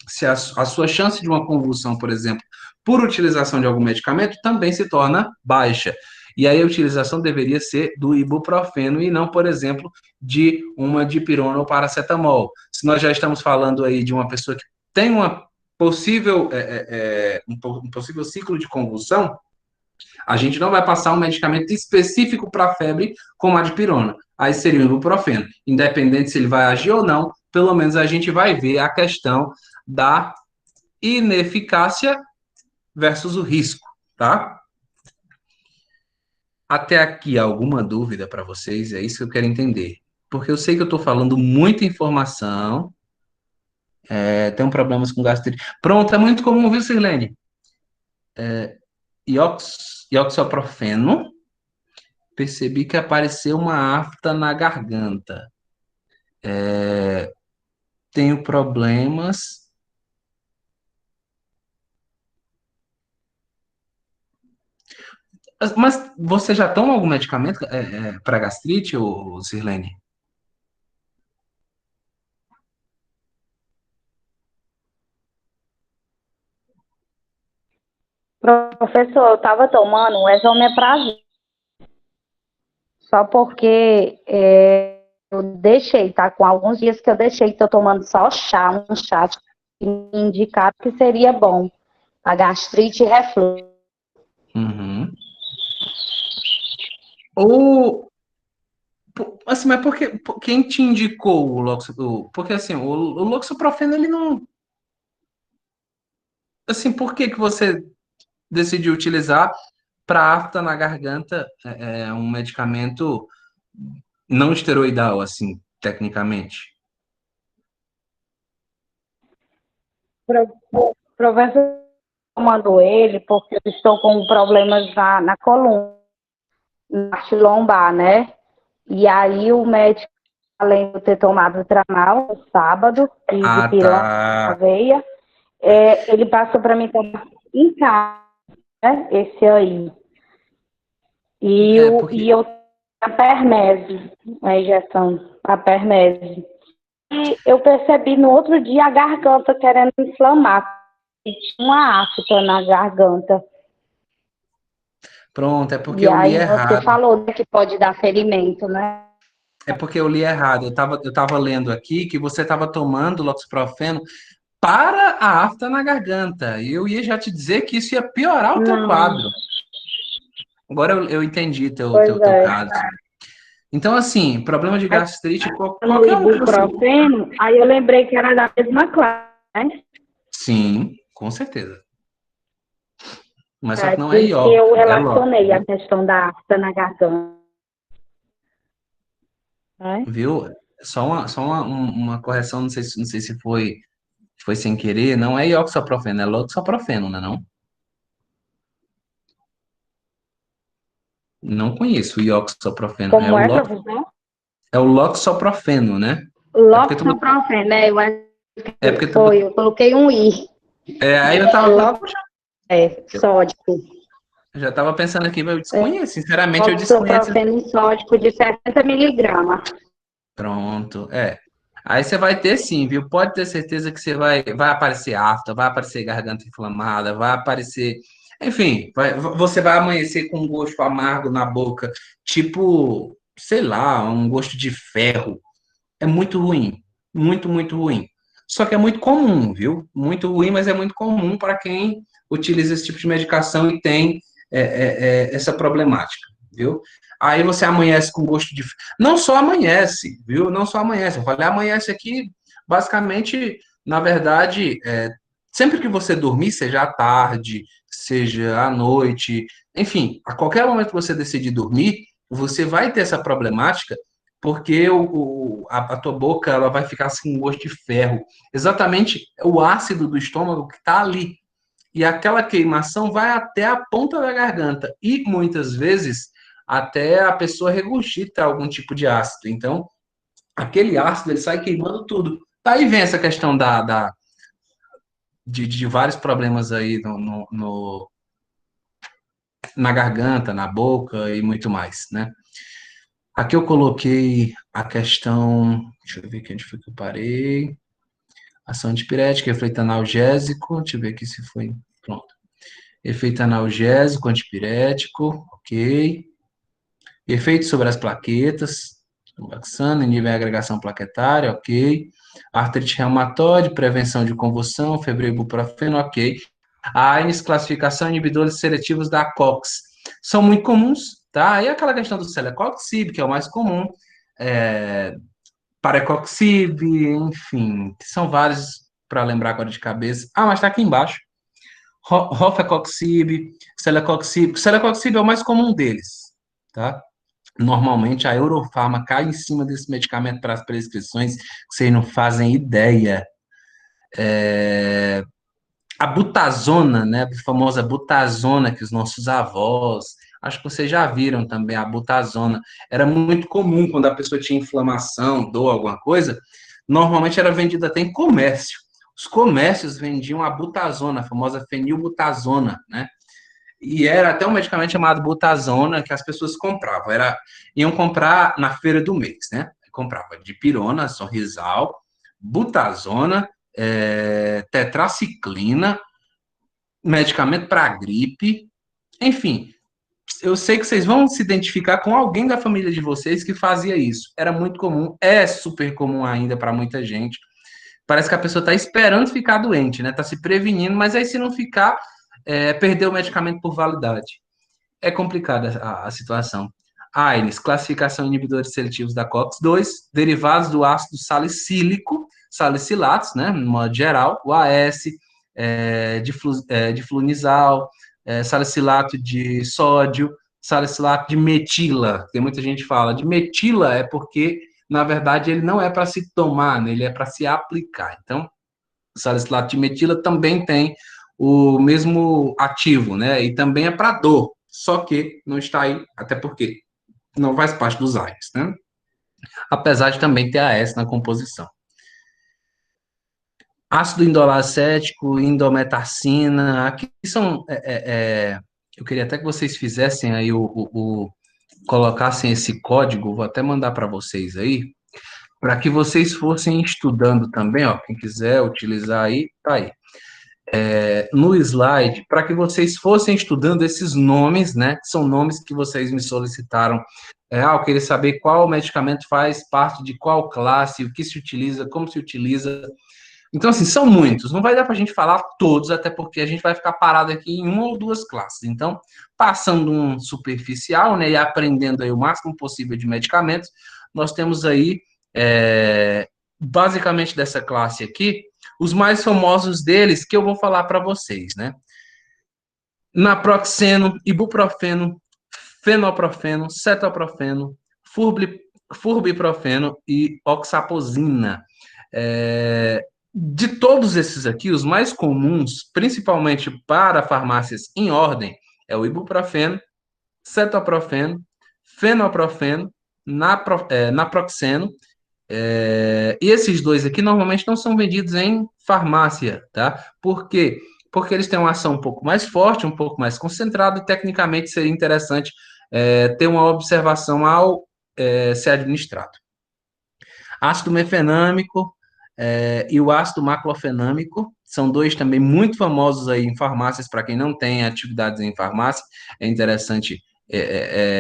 Speaker 1: se a sua chance de uma convulsão, por exemplo, por utilização de algum medicamento, também se torna baixa. E aí a utilização deveria ser do ibuprofeno e não, por exemplo, de uma dipirona ou paracetamol. Se nós já estamos falando aí de uma pessoa que tem uma possível, um possível ciclo de convulsão, a gente não vai passar um medicamento específico para febre como a dipirona. Aí seria o ibuprofeno. Independente se ele vai agir ou não, pelo menos a gente vai ver a questão da ineficácia versus o risco, tá? Até aqui, alguma dúvida para vocês? É isso que eu quero entender. Porque eu sei que eu estou falando muita informação, tenho problemas com gastrite. Pronto, é muito comum, viu, Sirlene? ioxoprofeno. Percebi que apareceu uma afta na garganta. Tenho problemas. Mas você já toma algum medicamento para gastrite, ou Sirlene?
Speaker 5: Professor, eu estava tomando um esomeprazol, só porque eu deixei, tá? Com alguns dias que eu deixei, estou tomando só chá, um chá que me indicaram que seria bom. A gastrite e refluxo.
Speaker 1: Uhum. Ou, assim, mas quem te indicou o porque assim, o loxoprofeno, ele não, assim, por que que você decidiu utilizar para afta na garganta um medicamento não esteroidal, assim, tecnicamente?
Speaker 5: O professor mandou ele porque eu estou com problemas na coluna, na parte lombar, né? E aí o médico, além de eu ter tomado Tramal no sábado, e de
Speaker 1: Ah,
Speaker 5: pirona na
Speaker 1: tá.
Speaker 5: veia, ele passou para mim tomar em casa, né? Esse aí.
Speaker 1: É,
Speaker 5: E
Speaker 1: porque.
Speaker 5: eu a Permese, a injeção, a Permese. E eu percebi no outro dia a garganta querendo inflamar. E tinha uma afta na garganta.
Speaker 1: Pronto, é porque
Speaker 5: E
Speaker 1: eu li
Speaker 5: aí você
Speaker 1: errado.
Speaker 5: falou, né, que pode dar ferimento, né?
Speaker 1: É porque eu li errado. Eu tava lendo aqui que você estava tomando loxoprofeno para a afta na garganta. E eu ia já te dizer que isso ia piorar o teu
Speaker 5: Não,
Speaker 1: quadro. Agora eu entendi teu,
Speaker 5: pois
Speaker 1: teu, teu
Speaker 5: é.
Speaker 1: caso. Então, assim, problema de
Speaker 5: Aí
Speaker 1: gastrite,
Speaker 5: no
Speaker 1: qualquer um que você.
Speaker 5: ibuprofeno, aí eu lembrei que era da mesma classe, né?
Speaker 1: Sim, com certeza. Mas só
Speaker 5: É
Speaker 1: que não
Speaker 5: por
Speaker 1: é
Speaker 5: isso que
Speaker 1: iodo,
Speaker 5: eu
Speaker 1: é lox,
Speaker 5: relacionei a
Speaker 1: viu?
Speaker 5: questão da afta na garganta, né?
Speaker 1: Viu? Só uma correção, não sei se foi sem querer, não é ioxaprofeno, é loxaprofeno, né, não? Não conheço o ioxaprofeno,
Speaker 5: Como é, professor?
Speaker 1: é o loxaprofeno, né? É porque tu,
Speaker 5: Loxaprofeno, né? Eu acho
Speaker 1: é
Speaker 5: que
Speaker 1: porque tu,
Speaker 5: foi, eu coloquei um I.
Speaker 1: aí eu tava,
Speaker 5: Sódico.
Speaker 1: eu já tava pensando aqui, mas eu
Speaker 5: É,
Speaker 1: desconheço, sinceramente eu desconheço.
Speaker 5: oxoprofeno sódico de 60 miligramas.
Speaker 1: Pronto, é. Aí você vai ter sim, viu? Pode ter certeza que vai aparecer afta, vai aparecer garganta inflamada, vai aparecer. Enfim, você vai amanhecer com um gosto amargo na boca, tipo, sei lá, um gosto de ferro. É muito ruim. Muito, muito ruim. Só que é muito comum, viu? Muito ruim, mas é muito comum para quem utiliza esse tipo de medicação e tem essa problemática, viu? Aí você amanhece com gosto de. Não só amanhece, viu? Não só amanhece. Eu falei, amanhece aqui, basicamente, na verdade, sempre que você dormir, seja à tarde, seja à noite, enfim, a qualquer momento que você decidir dormir, você vai ter essa problemática porque a tua boca ela vai ficar assim, com gosto de ferro. Exatamente o ácido do estômago que está ali. E aquela queimação vai até a ponta da garganta. E muitas vezes até a pessoa regurgita algum tipo de ácido. Então, aquele ácido ele sai queimando tudo. Daí vem essa questão de vários problemas aí na garganta, na boca e muito mais, né? Aqui eu coloquei a questão. Deixa eu ver aqui onde foi que eu parei. Ação antipirética, efeito analgésico. Deixa eu ver aqui se foi. Pronto. Efeito analgésico, antipirético, ok. Efeito sobre as plaquetas, Roxana, nível de agregação plaquetária, ok. Artrite reumatoide, prevenção de convulsão, febre ibuprofeno, ok. A AINES, classificação inibidores seletivos da COX. São muito comuns, tá? E aquela questão do celecoxib, que é o mais comum, é, parecoxib, enfim, que são vários para lembrar agora de cabeça. Ah, mas está aqui embaixo. Rofecoxib, celecoxib. Celecoxib é o mais comum deles, tá? Normalmente a Eurofarma cai em cima desse medicamento para as prescrições que vocês não fazem ideia. A butazona, né, a famosa butazona que os nossos avós, acho que vocês já viram também, a butazona, era muito comum quando a pessoa tinha inflamação, dor, alguma coisa, normalmente era vendida até em comércio. Os comércios vendiam a butazona, a famosa fenilbutazona, né? E era até um medicamento chamado butazona que as pessoas compravam. Iam comprar na feira do mês, né? Comprava dipirona, sorrisal, butazona, tetraciclina, medicamento para gripe, enfim. Eu sei que vocês vão se identificar com alguém da família de vocês que fazia isso. Era muito comum, é super comum ainda para muita gente. Parece que a pessoa está esperando ficar doente, né? Está se prevenindo, mas aí se não ficar, perdeu o medicamento por validade. É complicada a situação. AINES, classificação de inibidores seletivos da COX-2, derivados do ácido salicílico, salicilatos, né, no modo geral, o AS, diflunisal, salicilato de sódio, salicilato de metila. Tem muita gente que fala de metila é porque, na verdade, ele não é para se tomar, né, ele é para se aplicar. Então, o salicilato de metila também tem o mesmo ativo, né? E também é para dor, só que não está aí, até porque não faz parte dos AINES, né? Apesar de também ter AS na composição. Ácido indolacético, indometacina, aqui são. Eu queria até que vocês fizessem aí colocassem esse código, vou até mandar para vocês aí, para que vocês fossem estudando também, ó, quem quiser utilizar aí, tá aí. No slide, para que vocês fossem estudando esses nomes, né? Que são nomes que vocês me solicitaram. Eu queria saber qual medicamento faz parte de qual classe, o que se utiliza, como se utiliza. Então, assim, são muitos. Não vai dar para a gente falar todos, até porque a gente vai ficar parado aqui em uma ou duas classes. Então, passando um superficial, né? E aprendendo aí o máximo possível de medicamentos, nós temos aí, basicamente dessa classe aqui, os mais famosos deles que eu vou falar para vocês, né? Naproxeno, ibuprofeno, fenoprofeno, cetoprofeno, forbiprofeno e oxapozina. De todos esses aqui, os mais comuns, principalmente para farmácias em ordem, é o ibuprofeno, cetoprofeno, fenoprofeno, naproxeno. E esses dois aqui normalmente não são vendidos em farmácia, tá? Por quê? Porque eles têm uma ação um pouco mais forte, um pouco mais concentrada, e tecnicamente seria interessante ter uma observação ao ser administrado. Ácido mefenâmico e o ácido maclofenâmico são dois também muito famosos aí em farmácias, para quem não tem atividades em farmácia, é interessante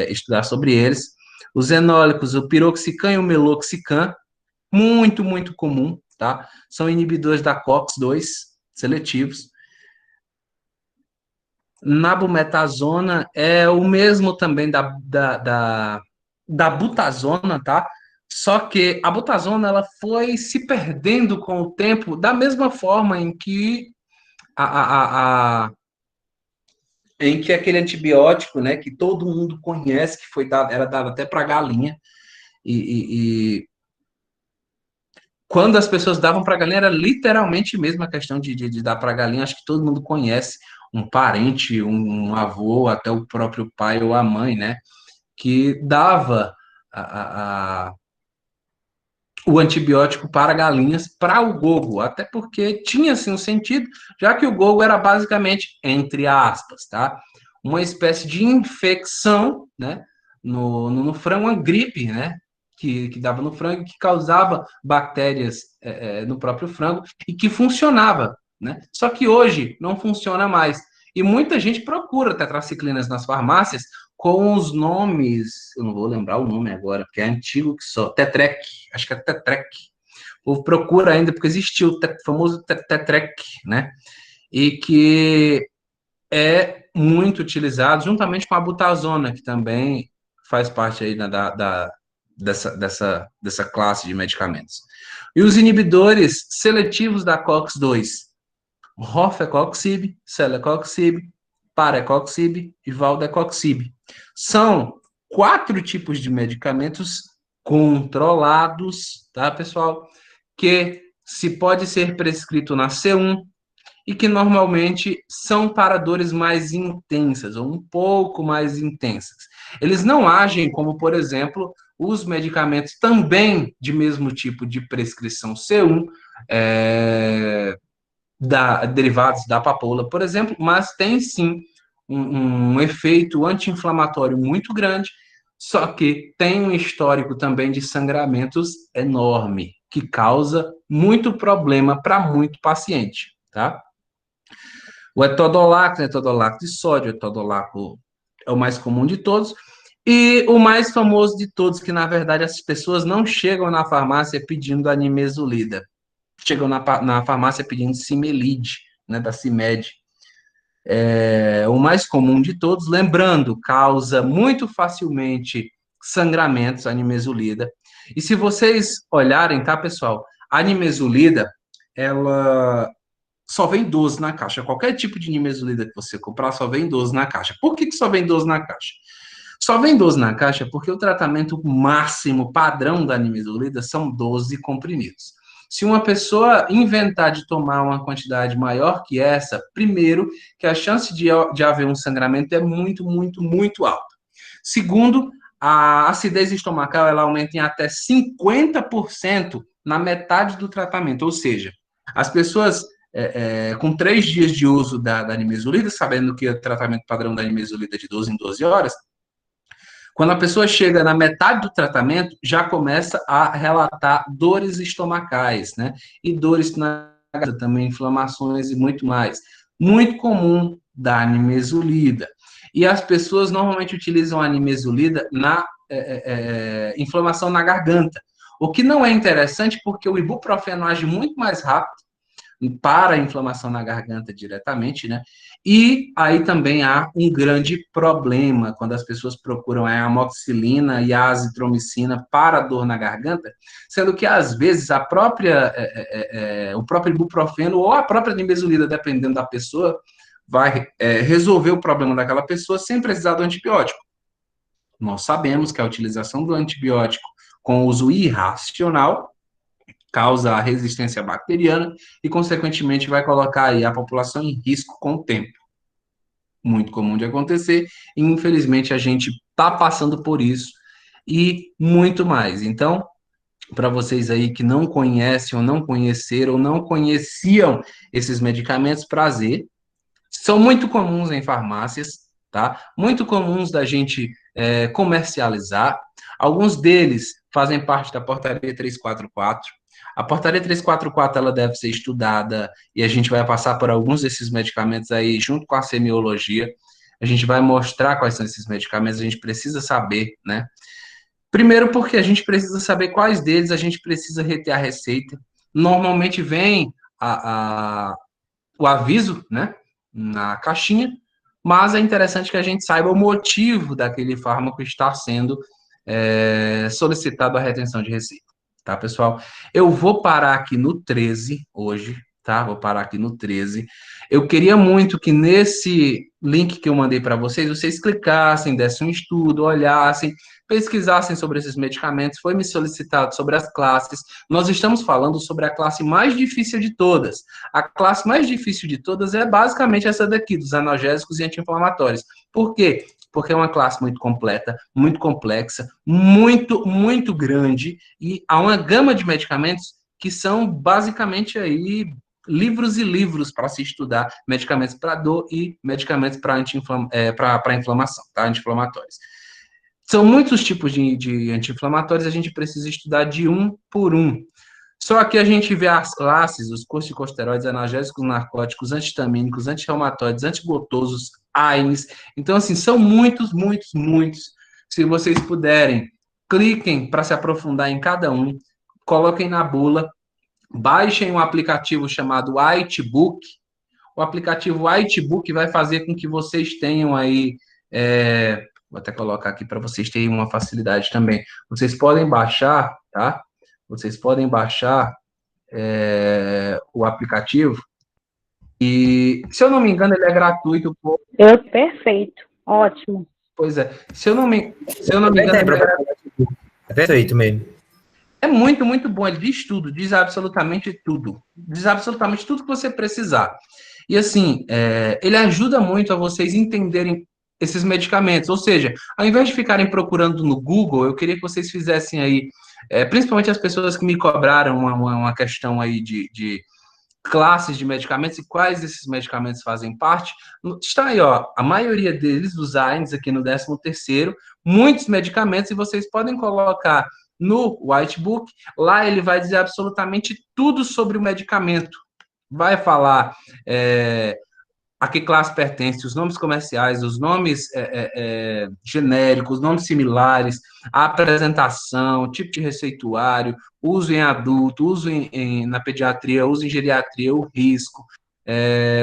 Speaker 1: estudar sobre eles. Os enólicos, o piroxicam e o meloxicam, muito, muito comum, tá? São inibidores da COX-2, seletivos. Nabumetazona é o mesmo também da butazona, tá? Só que a butazona, ela foi se perdendo com o tempo, da mesma forma em que em que aquele antibiótico, né, que todo mundo conhece, que foi dado, era dado até para galinha, e quando as pessoas davam para galinha, era literalmente mesmo a questão de dar para galinha. Acho que todo mundo conhece um parente, um avô, até o próprio pai ou a mãe, né, que dava o antibiótico para galinhas, para o gogo, até porque tinha, assim, um sentido, já que o gogo era basicamente, entre aspas, tá, uma espécie de infecção, né, no frango, uma gripe, né, que dava no frango, que causava bactérias no próprio frango e que funcionava, né, só que hoje não funciona mais. E muita gente procura tetraciclinas nas farmácias com os nomes, eu não vou lembrar o nome agora, porque é antigo que só, Tetrec, acho que é Tetrec. O povo procura ainda, porque existiu o famoso Tetrec, né? E que é muito utilizado, juntamente com a butazona, que também faz parte aí dessa classe de medicamentos. E os inibidores seletivos da COX-2, Rofecoxib, Celecoxib, Parecoxib e Valdecoxib. São 4 tipos de medicamentos controlados, tá, pessoal? Que se pode ser prescrito na C1 e que normalmente são para dores mais intensas, ou um pouco mais intensas. Eles não agem como, por exemplo, os medicamentos também de mesmo tipo de prescrição C1, derivados da papoula, por exemplo, mas tem sim um efeito anti-inflamatório muito grande, só que tem um histórico também de sangramentos enorme, que causa muito problema para muito paciente, tá? O etodolaco de sódio, o etodolaco é o mais comum de todos, e o mais famoso de todos, que na verdade as pessoas não chegam na farmácia pedindo a nimesulida, chegam na farmácia pedindo Cimelide, né, da Cimed. O mais comum de todos, lembrando, causa muito facilmente sangramentos, a nimesulida. E se vocês olharem, tá, pessoal, a nimesulida, ela só vem 12 na caixa. Qualquer tipo de nimesulida que você comprar, só vem 12 na caixa. Por que só vem 12 na caixa? Só vem 12 na caixa porque o tratamento máximo, padrão da nimesulida, são 12 comprimidos. Se uma pessoa inventar de tomar uma quantidade maior que essa, primeiro, que a chance de haver um sangramento é muito, muito, muito alta. Segundo, a acidez estomacal ela aumenta em até 50% na metade do tratamento. Ou seja, as pessoas com 3 dias de uso da nimesulida, sabendo que o tratamento padrão da nimesulida é de 12 em 12 horas, quando a pessoa chega na metade do tratamento, já começa a relatar dores estomacais, né? E dores na garganta também, inflamações e muito mais. Muito comum da nimesulida. E as pessoas normalmente utilizam a nimesulida na inflamação na garganta. O que não é interessante porque o ibuprofeno age muito mais rápido para a inflamação na garganta diretamente, né? E aí também há um grande problema quando as pessoas procuram a amoxicilina e a azitromicina para a dor na garganta, sendo que às vezes o próprio ibuprofeno ou a própria nimesulida, dependendo da pessoa, vai resolver o problema daquela pessoa sem precisar do antibiótico. Nós sabemos que a utilização do antibiótico com uso irracional causa a resistência bacteriana e, consequentemente, vai colocar aí a população em risco com o tempo. Muito comum de acontecer, e, infelizmente, a gente está passando por isso e muito mais. Então, para vocês aí que não conhecem ou não conheceram ou não conheciam esses medicamentos, prazer, são muito comuns em farmácias, tá? Muito comuns da gente comercializar. Alguns deles fazem parte da portaria 344. A portaria 344 ela deve ser estudada e a gente vai passar por alguns desses medicamentos aí junto com a semiologia. A gente vai mostrar quais são esses medicamentos, a gente precisa saber, né? Primeiro porque a gente precisa saber quais deles a gente precisa reter a receita. Normalmente vem o aviso, né, na caixinha, mas é interessante que a gente saiba o motivo daquele fármaco estar sendo solicitado a retenção de receita. Tá, pessoal? Eu vou parar aqui no 13 hoje, tá? Vou parar aqui no 13. Eu queria muito que nesse link que eu mandei para vocês clicassem, dessem um estudo, olhassem, pesquisassem sobre esses medicamentos. Foi me solicitado sobre as classes. Nós estamos falando sobre a classe mais difícil de todas. A classe mais difícil de todas é basicamente essa daqui, dos analgésicos e anti-inflamatórios. Por quê? Porque é uma classe muito completa, muito complexa, muito, muito grande, e há uma gama de medicamentos que são basicamente aí livros e livros para se estudar, medicamentos para dor e medicamentos para inflamação, tá? Anti-inflamatórios. São muitos tipos de anti-inflamatórios, a gente precisa estudar de um por um. Só que a gente vê as classes, os corticosteroides, analgésicos, narcóticos, antihistamínicos, anti-reumatoides, antigotosos, AINES. Então, assim, são muitos, muitos, muitos. Se vocês puderem, cliquem para se aprofundar em cada um, coloquem na bula, baixem um aplicativo chamado Whitebook. O aplicativo Whitebook vai fazer com que vocês tenham aí... vou até colocar aqui para vocês terem uma facilidade também. Vocês podem baixar, tá? Vocês podem baixar o aplicativo e, se eu não me engano, ele é gratuito.
Speaker 5: Perfeito, ótimo.
Speaker 1: Pois é, se eu não me engano,
Speaker 6: é perfeito mesmo.
Speaker 1: É muito, muito bom. Ele diz tudo, diz absolutamente tudo. Diz absolutamente tudo que você precisar. E assim, ele ajuda muito a vocês entenderem esses medicamentos. Ou seja, ao invés de ficarem procurando no Google, eu queria que vocês fizessem aí, principalmente as pessoas que me cobraram uma questão aí de classes de medicamentos e quais desses medicamentos fazem parte. Está aí, ó, a maioria deles, dos AINES, aqui no 13º, muitos medicamentos, e vocês podem colocar no Whitebook, lá ele vai dizer absolutamente tudo sobre o medicamento. Vai falar a que classe pertence, os nomes comerciais, os nomes genéricos, os nomes similares, a apresentação, tipo de receituário, uso em adulto, uso na pediatria, uso em geriatria, o risco,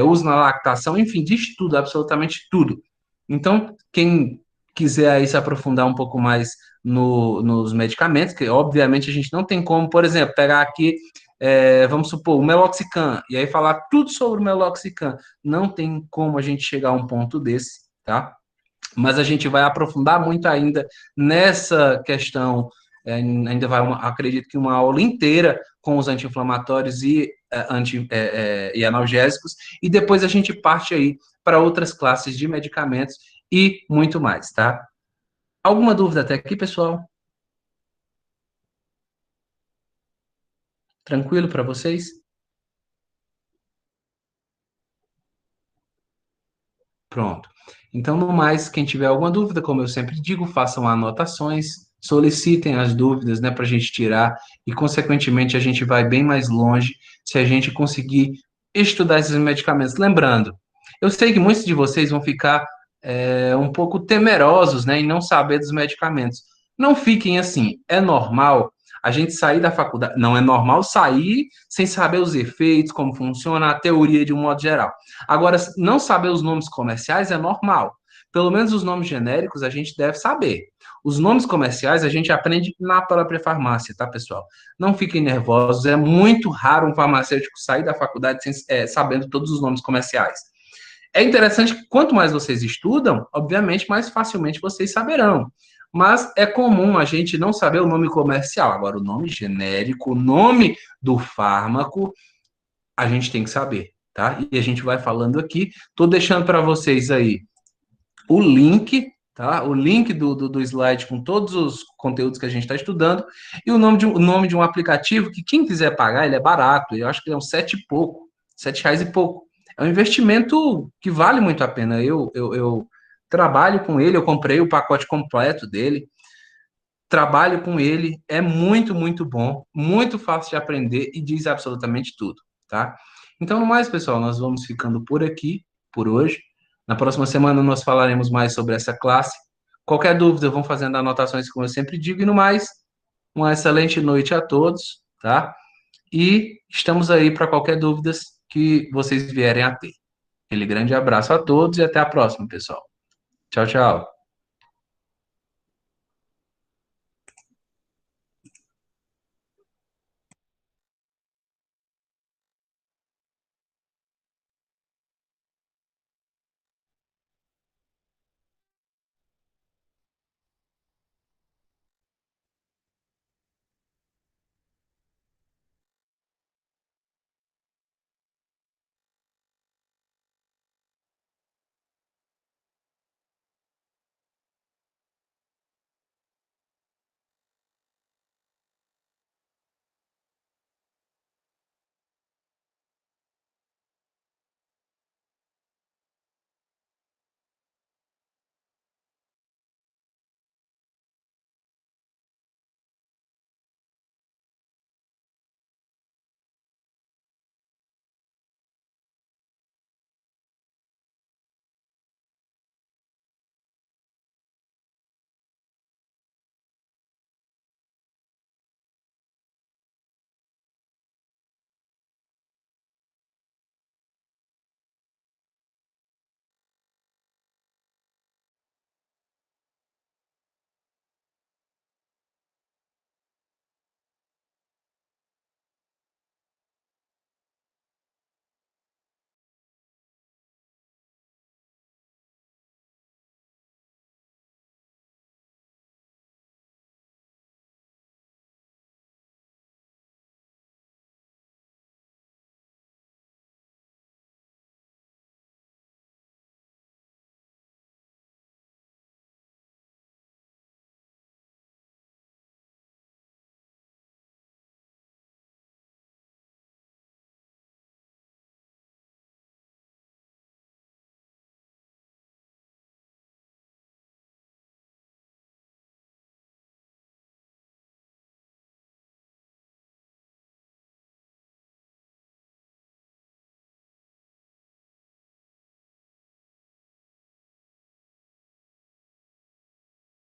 Speaker 1: uso na lactação, enfim, diz tudo, absolutamente tudo. Então, quem quiser aí se aprofundar um pouco mais nos medicamentos, que obviamente a gente não tem como, por exemplo, pegar aqui, vamos supor, o Meloxicam, e aí falar tudo sobre o Meloxicam. Não tem como a gente chegar a um ponto desse, tá? Mas a gente vai aprofundar muito ainda nessa questão, ainda vai, acredito que uma aula inteira com os anti-inflamatórios e analgésicos, e depois a gente parte aí para outras classes de medicamentos e muito mais, tá? Alguma dúvida até aqui, pessoal? Tranquilo para vocês? Pronto. Então, no mais, quem tiver alguma dúvida, como eu sempre digo, façam anotações, solicitem as dúvidas, né, para a gente tirar, e, consequentemente, a gente vai bem mais longe se a gente conseguir estudar esses medicamentos. Lembrando, eu sei que muitos de vocês vão ficar um pouco temerosos, né, em não saber dos medicamentos. Não fiquem assim, é normal a gente sair da faculdade, não é normal sair sem saber os efeitos, como funciona a teoria de um modo geral. Agora, não saber os nomes comerciais é normal. Pelo menos os nomes genéricos a gente deve saber. Os nomes comerciais a gente aprende na própria farmácia, tá, pessoal? Não fiquem nervosos, é muito raro um farmacêutico sair da faculdade sabendo todos os nomes comerciais. É interessante que quanto mais vocês estudam, obviamente, mais facilmente vocês saberão. Mas é comum a gente não saber o nome comercial. Agora, o nome genérico, o nome do fármaco, a gente tem que saber, tá? E a gente vai falando aqui. Estou deixando para vocês aí o link, tá? O link do slide com todos os conteúdos que a gente está estudando e o nome de um aplicativo que quem quiser pagar, ele é barato. Eu acho que é uns R$ 7 e pouco, R$ 7 e pouco. É um investimento que vale muito a pena. Eu trabalho com ele, eu comprei o pacote completo dele, trabalho com ele, é muito, muito bom, muito fácil de aprender e diz absolutamente tudo, tá? Então, no mais, pessoal, nós vamos ficando por aqui, por hoje. Na próxima semana nós falaremos mais sobre essa classe. Qualquer dúvida, vão fazendo anotações, como eu sempre digo, e no mais, uma excelente noite a todos, tá? E estamos aí para qualquer dúvida que vocês vierem a ter. Aquele grande abraço a todos e até a próxima, pessoal. Tchau, tchau.